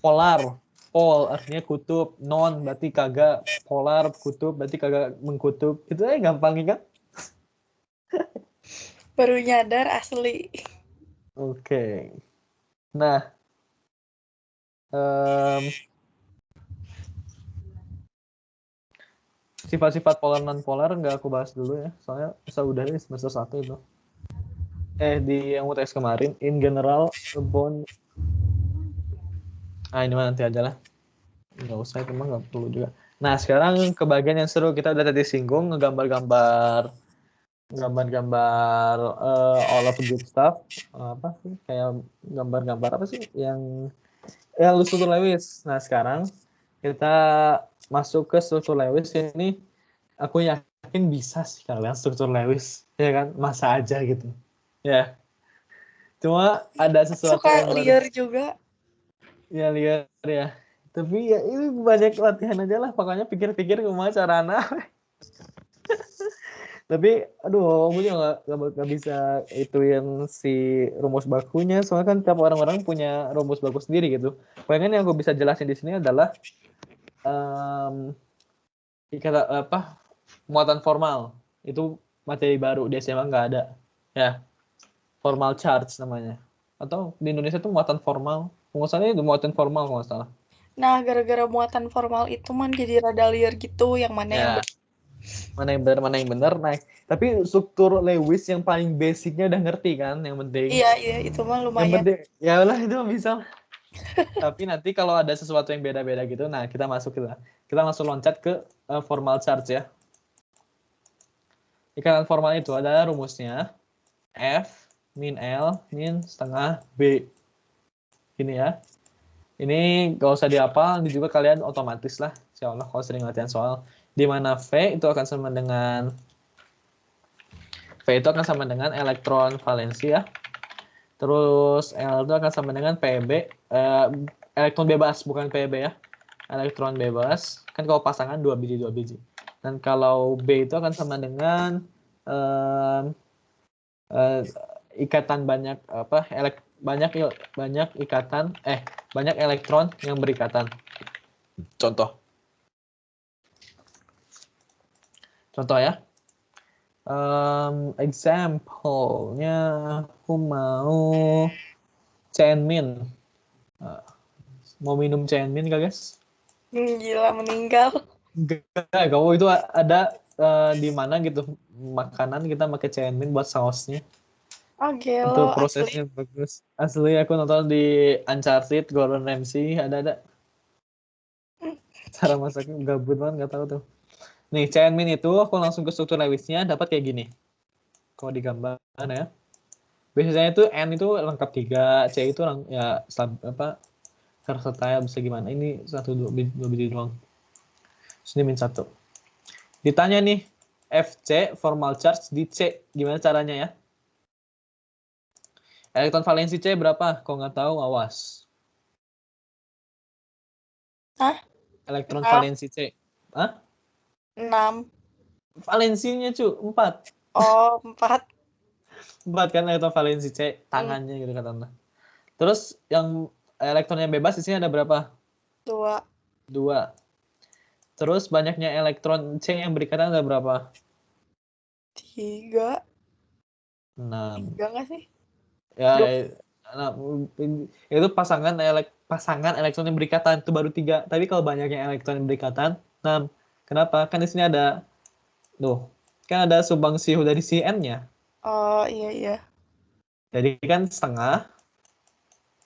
Polar, pol artinya kutub, non berarti kagak, polar kutub berarti kagak mengkutub. Itu aja gampang kan? Baru nyadar asli. Oke. Nah, sifat-sifat polar non polar nggak aku bahas dulu ya, soalnya udah ini semester 1 itu. Di yang UTS kemarin, in general bond. Ini mah nanti aja lah. Nggak usah, itu mah nggak perlu juga. Nah, sekarang ke bagian yang seru. Kita udah tadi singgung gambar-gambar all of the good stuff. Apa sih? Kayak gambar-gambar apa sih yang struktur Lewis. Nah, sekarang kita masuk ke struktur Lewis. Ini aku yakin bisa sih kalian struktur Lewis, ya kan? Masa aja gitu. Ya. Cuma ada sesuatu suka yang liar juga. Ya liar ya. Tapi ya ini banyak latihan aja lah. Pokoknya pikir-pikir gimana caranya. Tapi aduh, aku juga nggak bisa ituin si rumus bakunya. Soalnya kan tiap orang-orang punya rumus baku sendiri gitu. Pengen yang aku bisa jelasin di sini adalah muatan formal. Itu materi baru di SMA nggak ada. Ya, formal charge namanya. Atau di Indonesia tuh muatan formal. Pengusahanya itu muatan formal kalau nggak salah. Nah, gara-gara muatan formal itu man jadi rada liar gitu, yang mana yang mana yang benar. Nah, tapi struktur Lewis yang paling basicnya udah ngerti kan, yang penting. Iya, itu mah Yang lumayan. penting, ya lah itu bisa. Tapi nanti kalau ada sesuatu yang beda-beda gitu, nah kita langsung loncat ke formal charge ya. Ikatan formal itu ada rumusnya F min L min setengah B. Gini ya. Ini gak usah dihafal, ini juga kalian otomatis lah. Insya Allah kalau sering latihan soal. Di mana V itu akan sama dengan elektron valensi ya. Terus L itu akan sama dengan PB, elektron bebas, bukan PB ya. Elektron bebas, kan kalau pasangan 2 biji. Dan kalau B itu akan sama dengan ikatan banyak elektron yang berikatan. Contoh ya. Example-nya aku mau Cenmin. Mau minum Cenmin gak guys? Gila, meninggal. Enggak, kamu itu ada di mana gitu makanan kita pakai Cenmin buat sausnya. Oh Itu gelo, prosesnya asli. bagus. Asli aku nonton di Uncharted, Gordon Ramsay ada. Cara masaknya gabut banget, nggak tahu tuh. Nih, Cenmin itu aku langsung ke struktur Lewisnya dapat kayak gini. Kalau digambar ya. Biasanya itu N itu lengkap 3, C itu ya versatile bisa gimana. Ini 1 2 biji doang. Sini min 1. Ditanya nih, Fc formal charge di C, gimana caranya ya? Elektron valensi C berapa? Kalau nggak tahu, awas. Hah? Elektron 6. valensi C. Hah? 6. Valensinya, 4. Oh, 4. 4 kan elektron valensi C, Hmm, tangannya gitu katanya. Terus yang elektron yang bebas di sini ada berapa? 2. 2. Terus banyaknya elektron C yang berikatan ada berapa? 3. 6. 3 nggak sih? Ya, 2. nah, itu pasangan elektron yang berikatan itu baru 3. Tapi kalau banyaknya elektron yang berikatan 6. Kenapa? Kan di sini ada kan ada sumbangsi dari si N-nya. Oh, iya, iya. Jadi kan setengah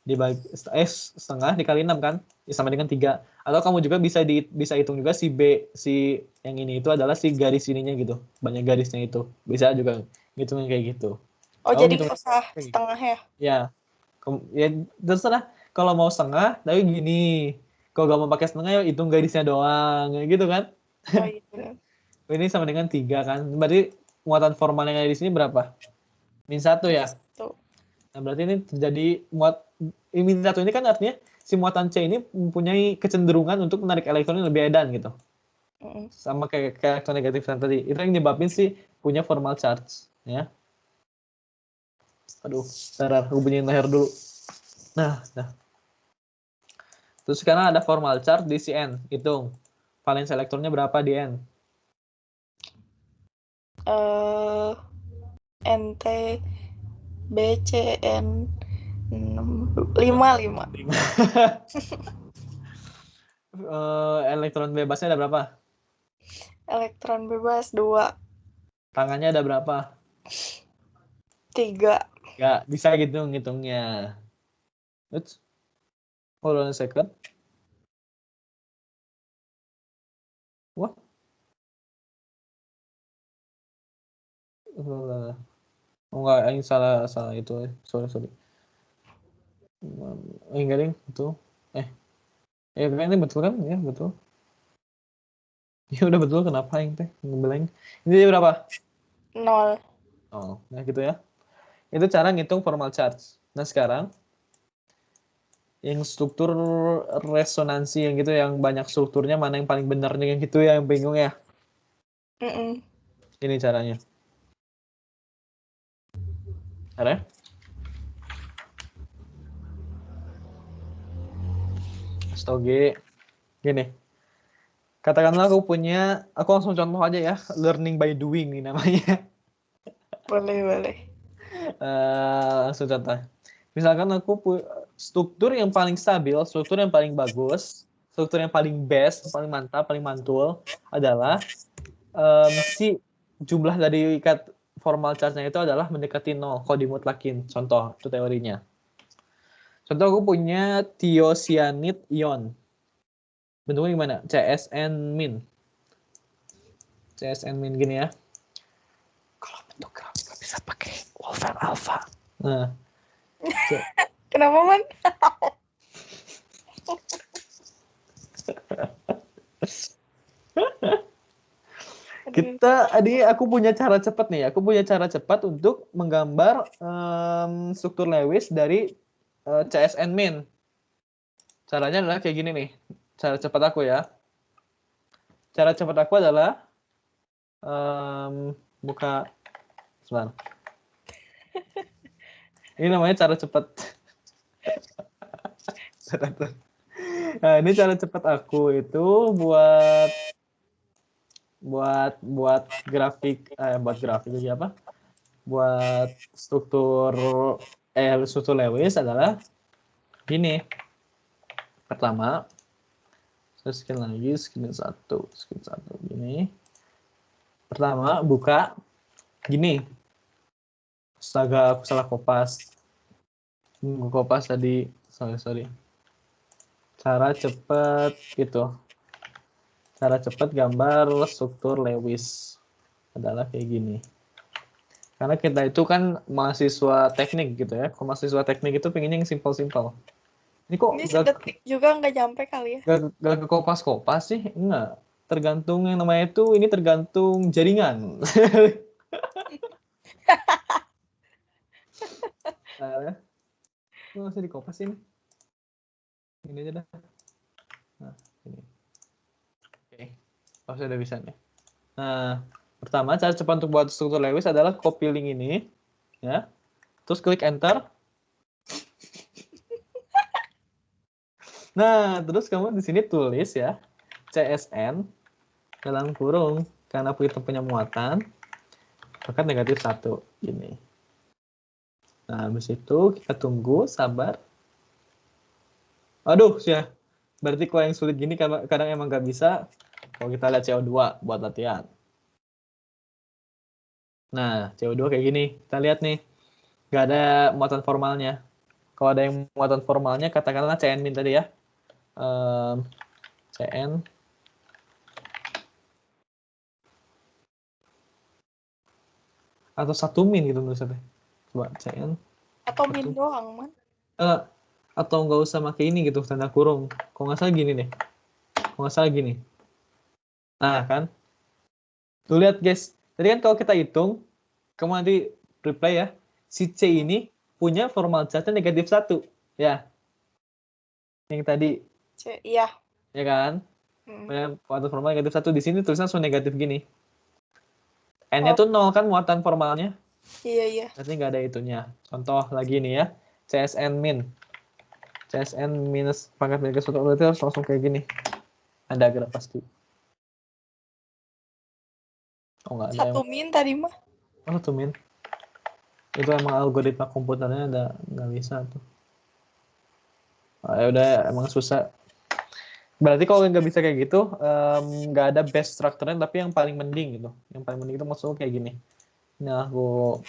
dikali 6 kan? Ya, sama dengan 3. Atau kamu juga bisa hitung juga si B, si yang ini itu adalah si garis ininya gitu. Banyak garisnya itu. Bisa juga ngitungin kayak gitu. Oh, Kamu jadi ngitungin nggak usah kayak gitu. setengah ya? Ya, ya terserah. Kalau mau setengah, tapi gini. Kalau gak mau pakai setengah, ya hitung garisnya doang. Kayak gitu kan? Oh, iya, benar. Ini sama dengan 3 kan? Berarti muatan formal yang ada di sini berapa? Min 1 ya? Tuh. Nah, berarti ini terjadi min 1 ini kan artinya si muatan C ini mempunyai kecenderungan untuk menarik elektron yang lebih edan gitu. Mm-mm. Sama kayak elektron negatif yang tadi. Itu yang nyebabin sih punya formal charge. Ya. Aduh, bentar, hubungin leher dulu. Nah. Terus sekarang ada formal charge di Cn. Hitung. Valens elektronnya berapa di N? eh NT BCN 5. Elektron bebasnya ada berapa? Elektron bebas 2. Tangannya ada berapa? 3. Gak bisa gitu ngitungnya. Oops. Hold on a second. What? Oh enggak, ini salah itu. Sorry. Enggak ding, betul. Ini betul kan? Ya, betul. Ya udah betul, kenapa yang teh ngeblank? Ini berapa? 0. Oh, nah gitu ya. Itu cara ngitung formal charge. Nah, sekarang yang struktur resonansi yang gitu yang banyak strukturnya mana yang paling benernya yang gitu ya yang bingung ya. Mm-mm. Ini caranya. Caranya? Astoge. Gini. Katakanlah aku langsung contoh aja ya, learning by doing nih namanya. Boleh. Langsung contoh. Misalkan struktur yang paling stabil, struktur yang paling bagus, struktur yang paling best, paling mantap, paling mantul adalah si jumlah dari ikat formal charge-nya itu adalah mendekati 0 kalau dimutlakin. Contoh, itu teorinya. Contoh aku punya thiocyanate ion. Bentuknya gimana? CSN-. CSN- gini ya. Kalau bentuk grafik bisa pakai Wolfram Alpha. Nah, Kenapa, Man? aku punya cara cepat nih. Aku punya cara cepat untuk menggambar struktur Lewis dari CSN-. Caranya adalah kayak gini nih. Cara cepat aku ya. Cara cepat aku adalah buka sebentar. Ini namanya cara cepat. Nah, ini cara cepat aku itu buat grafik itu apa? Buat struktur Lewis adalah gini. Pertama, saya skin satu gini. Pertama, buka gini. Astaga, aku salah kopas. Kopas tadi. Sorry. Cara cepat gitu. Cara cepat gambar struktur Lewis adalah kayak gini. Karena kita itu kan mahasiswa teknik gitu ya. Kalau mahasiswa teknik itu pengennya yang simpel-simpel. Ini kok Ini sedetik juga nggak nyampe kali ya. gak ke kopas-kopas sih? Enggak. Tergantung yang namanya itu, ini tergantung jaringan. Nah, nggak usah dikopas ini. Ini aja dah. Nah, ini. Oke. Oh, sudah bisa nih. Nah, pertama cara cepat untuk buat struktur Lewis adalah copy link ini, ya. Terus klik enter. Nah, terus kamu di sini tulis ya, CSN dalam kurung karena kita punya muatan, maka negatif 1 ini. Nah, habis itu kita tunggu, sabar. Aduh, ya. Berarti kalau yang sulit gini kadang emang nggak bisa. Kalau kita lihat CO2 buat latihan. Nah, CO2 kayak gini. Kita lihat nih. Nggak ada muatan formalnya. Kalau ada yang muatan formalnya, katakanlah CN min tadi ya. CN. Atau 1 min gitu nulisnya. Coba CN. Atau min doang, man. Atau nggak usah pakai ini gitu, tanda kurung. Kalau nggak salah gini deh. Kalau nggak salah gini. Nah, kan. Tuh lihat guys. Tadi kan kalau kita hitung, kamu nanti reply ya. Si C ini punya formal charge negatif 1. Ya. Yang tadi. Iya. Ya kan? Punya formal negatif 1. Di sini tulisan langsung negatif gini. N-nya tuh 0 kan muatan formalnya. Iya. Berarti nggak ada itunya. Contoh lagi nih ya. CSN min. CSN minus pangkat negatif 1 berarti harus langsung kayak gini. Ada gerak pasti. Oh, nggak ada. 1 min tadi mah. Oh, 1 min. Itu emang algoritma komputernya ada nggak bisa tuh. Oh, ya udah emang susah. Berarti kalau nggak bisa kayak gitu, nggak ada best structure-nya, tapi yang paling mending gitu. Yang paling mending itu maksudnya kayak gini. Nah, aku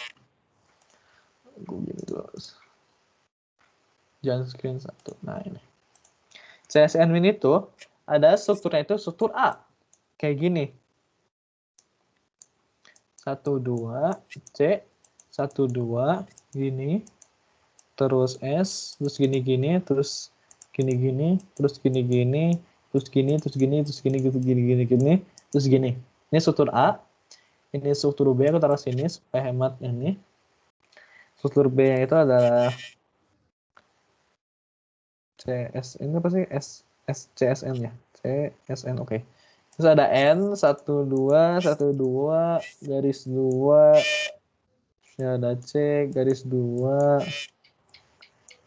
gini terus. Jangan screen 1. Nah, ini. CSN min itu ada strukturnya itu struktur A. Kayak gini. 1, 2, C, 1, 2, gini. Terus S, terus gini-gini, terus gini-gini, terus gini-gini, terus gini, terus gini, terus gini, gitu, gini, terus gini. Ini struktur A, ini struktur B, aku taruh sini supaya hemat ini. Struktur B yang itu adalah CS, ini apa sih? CSN ya? CSN, oke. Terus ada N, 1, 2, 1, 2, garis 2, ya ada C, garis 2,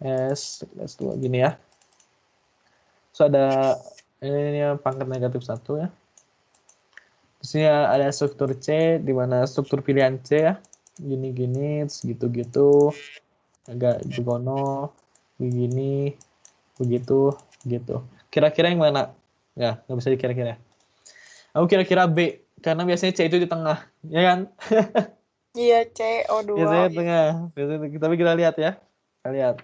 S, garis 2, gini ya. Terus ada ini pangkat negatif 1 ya. Terus ini ada struktur C, di mana struktur pilihan C ya. Gini-gini, gitu-gitu. Agak digono, begini, begitu, gitu. Kira-kira yang mana? Ya, nggak bisa dikira-kira. Aku kira-kira B, karena biasanya C itu di tengah, ya kan? Iya, CO2. Biasanya di tengah. Biasanya, tapi kita lihat ya. Kita lihat.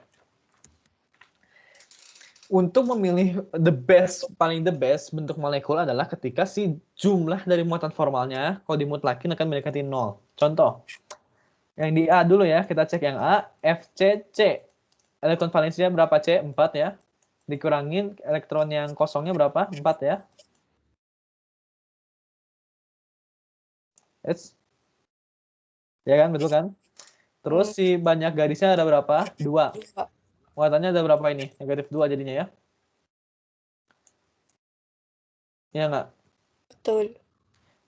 Untuk memilih paling the best bentuk molekul adalah ketika si jumlah dari muatan formalnya, kalau dimutlakin akan mendekati 0. Contoh, yang di A dulu ya, kita cek yang A, FCC. Elektron valensinya berapa C? 4 ya. Dikurangin elektron yang kosongnya berapa? 4 ya. Ya kan, betul kan? Terus si banyak garisnya ada berapa? 2. Muatannya ada berapa ini? Negatif 2 jadinya ya. Ya nggak? Betul.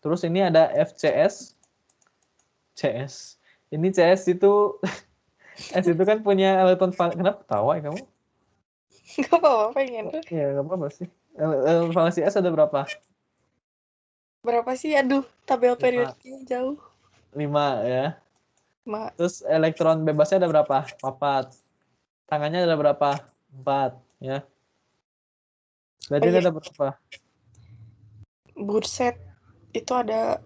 Terus ini ada FCS. CS. Ini CS itu S itu kan punya elektron kenapa ketawa ya kamu? Gak apa-apa, pengen. Ya nggak apa-apa sih. Elektron valensi S ada berapa? Berapa sih? Aduh, tabel 5. periodiknya jauh. 5 ya. 5. Terus elektron bebasnya ada berapa? 4. Tangannya ada berapa? 4 ya. Berarti ini ada berapa? Burset. Itu ada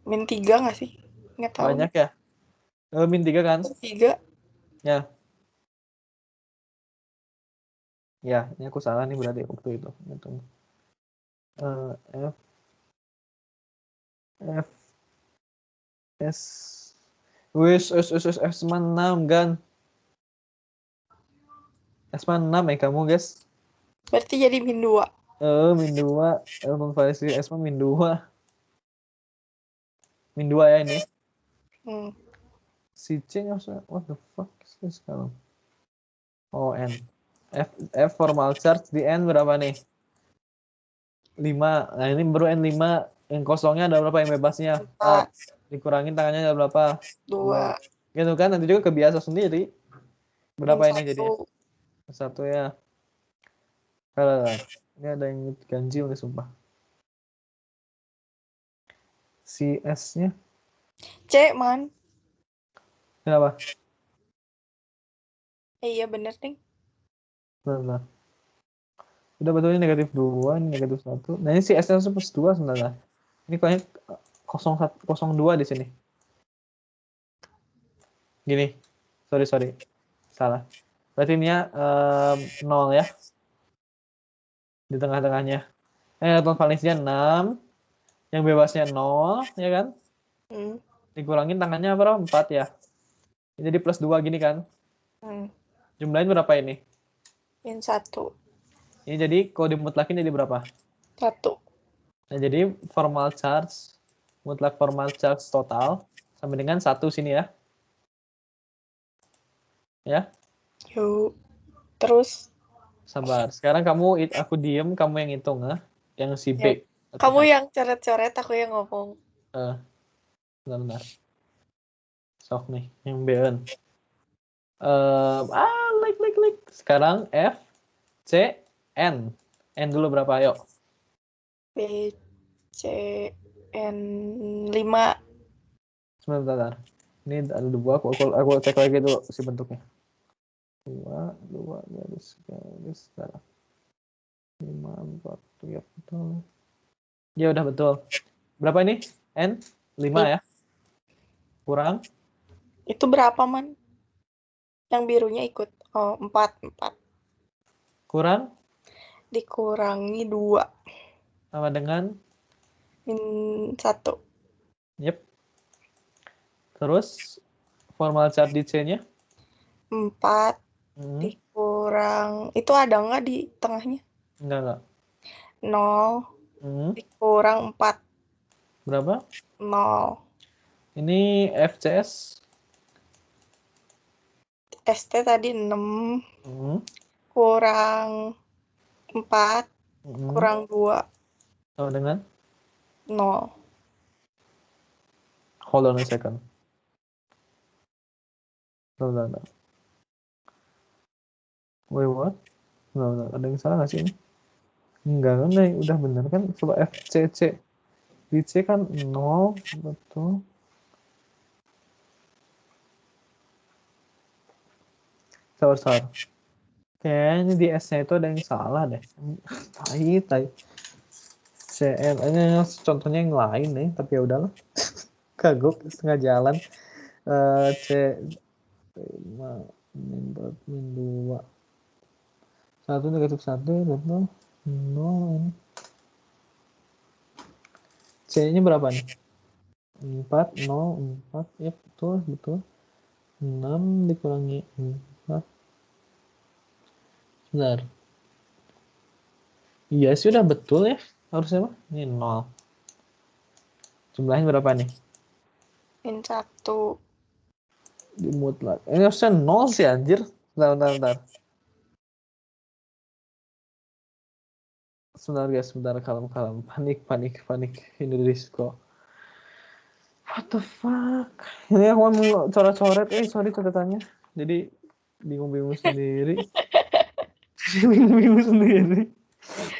min 3 nggak sih? Nggak tahu. Banyak ya? Min 3 kan? 3. Ya. Ya, ini aku salah nih berarti waktu itu. F S Wis, S6 kan. S6 kamu guys. Berarti jadi min 2. Min 2. Variasi S6 min 2. Min 2 ya ini. Si C nggak. What the fuck is this sekarang? Oh, N. F formal charge di N berapa nih? 5. Nah, ini baru N5. Yang kosongnya ada berapa, yang bebasnya? 4. Dikurangin tangannya ada berapa? 2. Gitu kan, nanti juga kebiasa sendiri. Berapa ini jadi? 1 ya. Kalau ini ada yang ganjil nih sumpah. Si S-nya. C, man. Kenapa? Iya bener nih. Benar. Udah betul, ini negatif 2, ini negatif 1. Nah ini si S-nya plus 2 sebenarnya. Ini kayaknya 02 di sini. Gini. Sorry. Salah. Berarti ini 0 ya. Di tengah-tengahnya. Valensinya 6. Yang bebasnya 0, ya kan? Dikurangin tangannya berapa? 4 ya. Jadi plus 2 gini kan? Jumlahin berapa ini? Min 1. Ini jadi kalau dimutlakin jadi berapa? 1. Nah, jadi formal charge, mutlak formal charge total sama dengan 1 sini ya. Ya. Yuk. Terus. Sabar. Sekarang aku diem, kamu yang hitung ya. Yang si B. Ya. Kamu yang coret-coret, aku yang ngomong. Benar. Sok nih, yang B. Like. Sekarang F, C, N. N dulu berapa? Ayo. B, C, N, 5. Sebentar. Ini ada 2, aku cek lagi dulu si bentuknya. 2 garis. Sekarang. 5, 4. Ya, betul. Ya udah betul. Berapa ini? N? 5 ya? Kurang? Itu berapa, man? Yang birunya ikut. Oh, 4. Kurang? Dikurangi 2. Sama dengan? Min 1. Yep. Terus formal charge di C-nya? 4 dikurang. Itu ada nggak di tengahnya? Enggak. 0 dikurang 4. Berapa? 0. Ini FCS? ST tadi 6. Kurang 4. Kurang 2. Sama dengan? 0. Hold on a second. Bentar. Wait, what? Bentar. Ada yang salah nggak sih ini? Enggak kan, udah bener kan? Coba FCC. Di C kan 0, betul. Sabar. Kayaknya di S-nya itu ada yang salah deh. Tai. CN, ini contohnya yang lain nih, tapi ya udahlah. Kagok setengah jalan. C 5 min 4 min 2. 1 negatif 1 betul. 0 ini. C-nya berapa nih? 4, 0, 4. Ya betul. 6 dikurangi 4. Benar. Iya sih udah betul ya. Harusnya apa? Ini 0. Jumlahnya berapa nih? Min 1. Di mutlak. Ini harusnya 0 sih anjir. Bentar. Sebentar, kalem. Panik. Ini disco. What the fuck? Ini aku mau coret-coret. Sorry catatannya. Jadi bingung sendiri.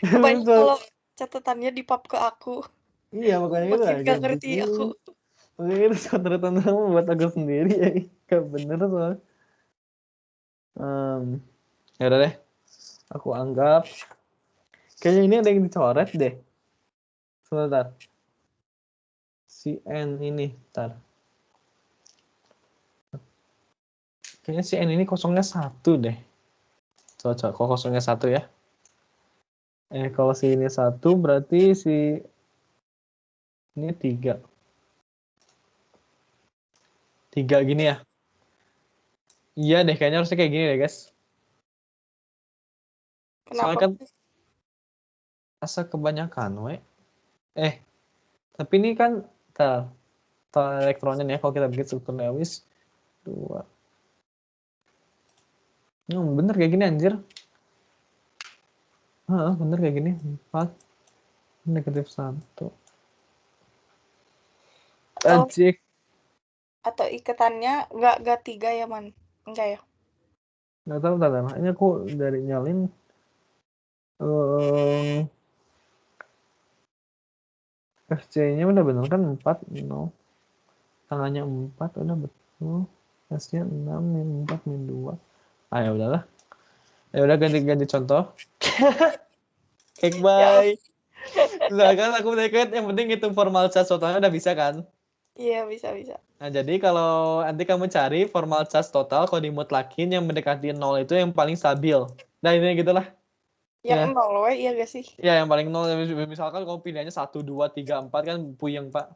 Kebanyakan kalau catatannya di pub ke aku. Iya, makanya itu makin agak gak ngerti aku. Makanya itu catatan kamu buat aku sendiri ya. Gak bener soalnya. Ya udah deh. Aku anggap kayaknya ini ada yang dicoret deh. Sebentar. Si N ini, ntar. Kayaknya si N ini kosongnya 1 deh. Cocok, kok kosongnya 1 ya. Kalau si ini 1 berarti si ini 3. 3 gini ya. Iya deh, kayaknya harusnya kayak gini deh, guys. Soalnya Kenapa? kan asa kebanyakan, we. Tapi ini kan elektronnya nih ya, kalau kita bikin struktur Lewis 2. Bener kayak gini anjir. Bener kayak gini. 4 negatif 1. Anjir. Atau ikatannya nggak 3 ya, Man? Enggak ya? Nggak tahu, ini aku dari nyalin FC-nya udah bener kan 4, no. Tangannya 4 udah betul. S-nya 6, min 4, min 2. Ya udahlah. Ya udah ganti contoh. Cake bye. Misalkan aku deket, yang penting hitung formal charge totalnya udah bisa kan? Iya, bisa. Nah, jadi kalau nanti kamu cari formal charge total, kalau dimutlakin yang mendekati 0 itu yang paling stabil. Nah, ini gitulah. Yang Ya. 0, iya gak sih? Ya, yang paling 0. Misalkan kamu pilihannya 1, 2, 3, 4 kan puyeng, Pak.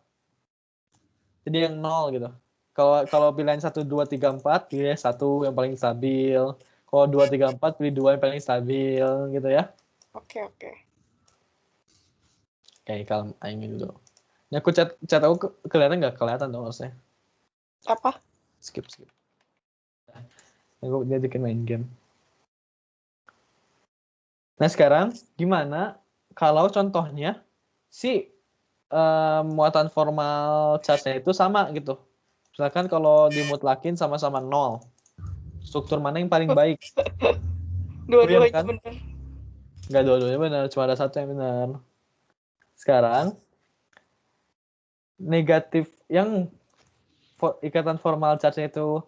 Jadi yang 0 gitu. Kalau pilihan 1, 2, 3, 4, pilih 1 yang paling stabil. Kalau 2, 3, 4, pilih 2 yang paling stabil gitu ya. Oke. Kayak kalau aing dulu. Ini aku chat aku kelihatan nggak? Kelihatan dong harusnya. Apa? Skip. Aku dia bikin main game. Nah sekarang gimana kalau contohnya si muatan formal charge-nya itu sama gitu. Misalkan kalau dimutlakin sama-sama 0. Struktur mana yang paling baik? Dua-duanya Kan? bener. Nggak dua-duanya benar, cuma ada satu yang benar. Sekarang negatif yang ikatan formal charge-nya itu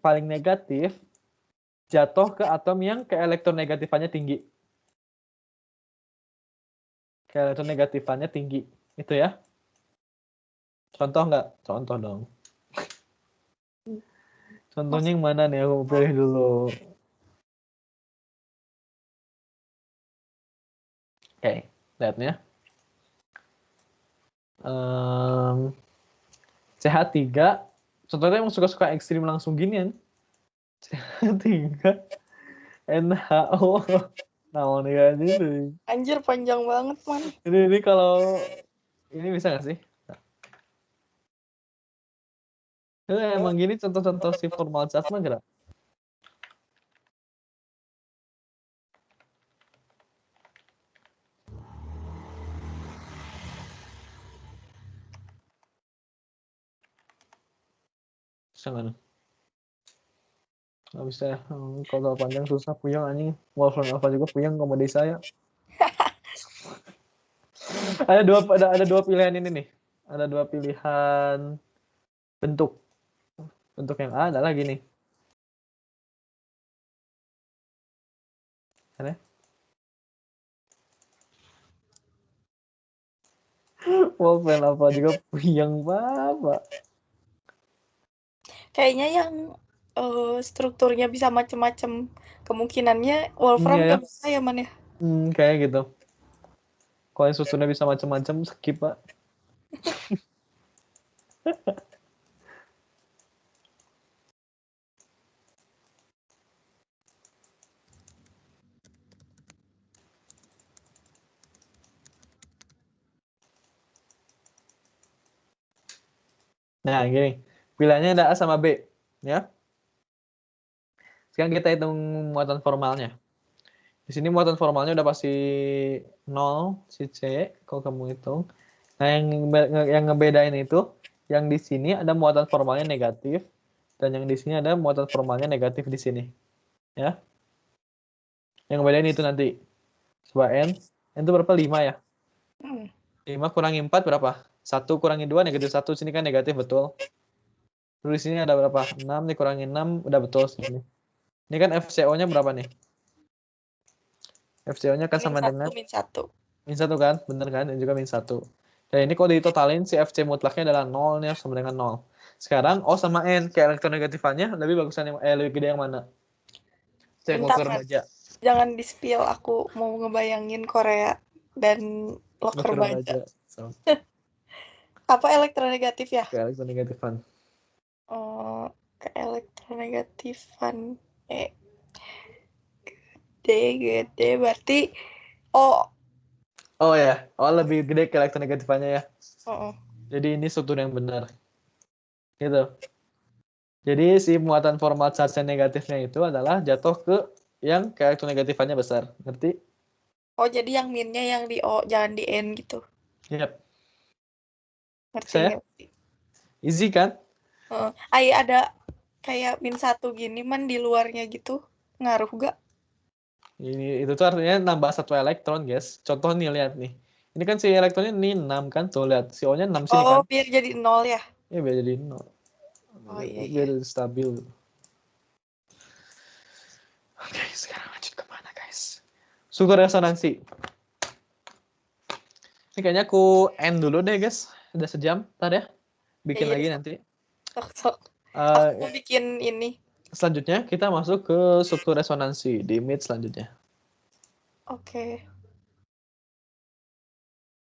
paling negatif jatuh ke atom yang keelektronegatifannya tinggi. Keelektronegatifannya tinggi. Itu ya. Contoh nggak? Contoh dong. Contohnya yang mana nih? Aku pilih dulu. Oke, lihatnya. CH3. Contohnya yang suka-suka ekstrim langsung ginian. CH3. NHO. Nah, nih kan ini. Anjir, panjang banget, Man. Ini kalau ini bisa nggak sih? Emang gini contoh-contoh si formal charge mah gerak. Jangan. Nggak bisa ya. Kalau panjang susah puyeng anjing. Wolfram Alpha juga puyeng komedi saya. ada dua pilihan ini nih. Ada dua pilihan bentuk. Bentuk yang A adalah gini. Kan ya? Wolfram Alpha juga puyeng Pak. Kayaknya yang strukturnya bisa macam-macam. Kemungkinannya Wolfram Iya ya. nggak bisa ya, Man ya? Kayak gitu. Kalau yang susunnya bisa macam-macam, skip Pak. Nah, gini. Pilihannya ada A sama B. Ya. Sekarang kita hitung muatan formalnya. Di sini muatan formalnya udah pasti 0, si C, kalau kamu hitung. Nah, yang ngebedain itu, yang di sini ada muatan formalnya negatif, dan yang di sini ada muatan formalnya negatif di sini. Ya. Yang ngebedain itu nanti. Coba N itu berapa? 5 ya? 5 kurangi 4 berapa? 1 kurangi 2, negatif 1. Sini kan negatif, betul. Terus di sini ada berapa? 6 dikurangi 6, udah betul sini. Ini kan FCO-nya berapa nih? FCO-nya kan sama dengan min 1. min 1 kan? Bener kan? Dan juga min 1. Dan ini kalau ditotalin, si FC mutlaknya adalah 0, nih sama dengan 0. Sekarang O sama N, ke elektronegatifannya lebih bagusan lebih gede yang mana? Cek Bentar, loker Man. baja. Jangan di-spill, aku mau ngebayangin Korea dan loker baja. So, Apa elektronegatif ya? ke elektronegatifan. Oh, keelektronegatifan. Gede berarti. Oh, Oh ya, lebih gede ke elektronegatifanya ya. oh. Jadi ini struktur yang benar. Gitu. Jadi si muatan formal charge negatifnya itu adalah jatuh ke yang ke elektronegatifanya besar. Ngerti? Oh, jadi yang minnya yang di O, jangan di N gitu. Yap. Ngerti Saya ngerti. easy kan? Ada kayak -1 gini man di luarnya gitu. Ngaruh gak? Itu tuh artinya nambah 1 elektron, guys. Contoh nih, lihat nih. Ini kan si elektronnya ini 6 kan? Tuh lihat, si O-nya 6 sini Oh, kan? biar jadi 0 ya? Ya biar jadi 0. Oh iya Biar iya. stabil. Oke, sekarang lanjut kemana, guys? Struktur resonansi. Ini kayaknya aku end dulu deh, guys. Udah sejam, ntar ya. Ya Bikin iya lagi sok nanti. sok sok. Aku mau Eh, bikin ini. Selanjutnya kita masuk ke struktur resonansi di mid selanjutnya. Oke.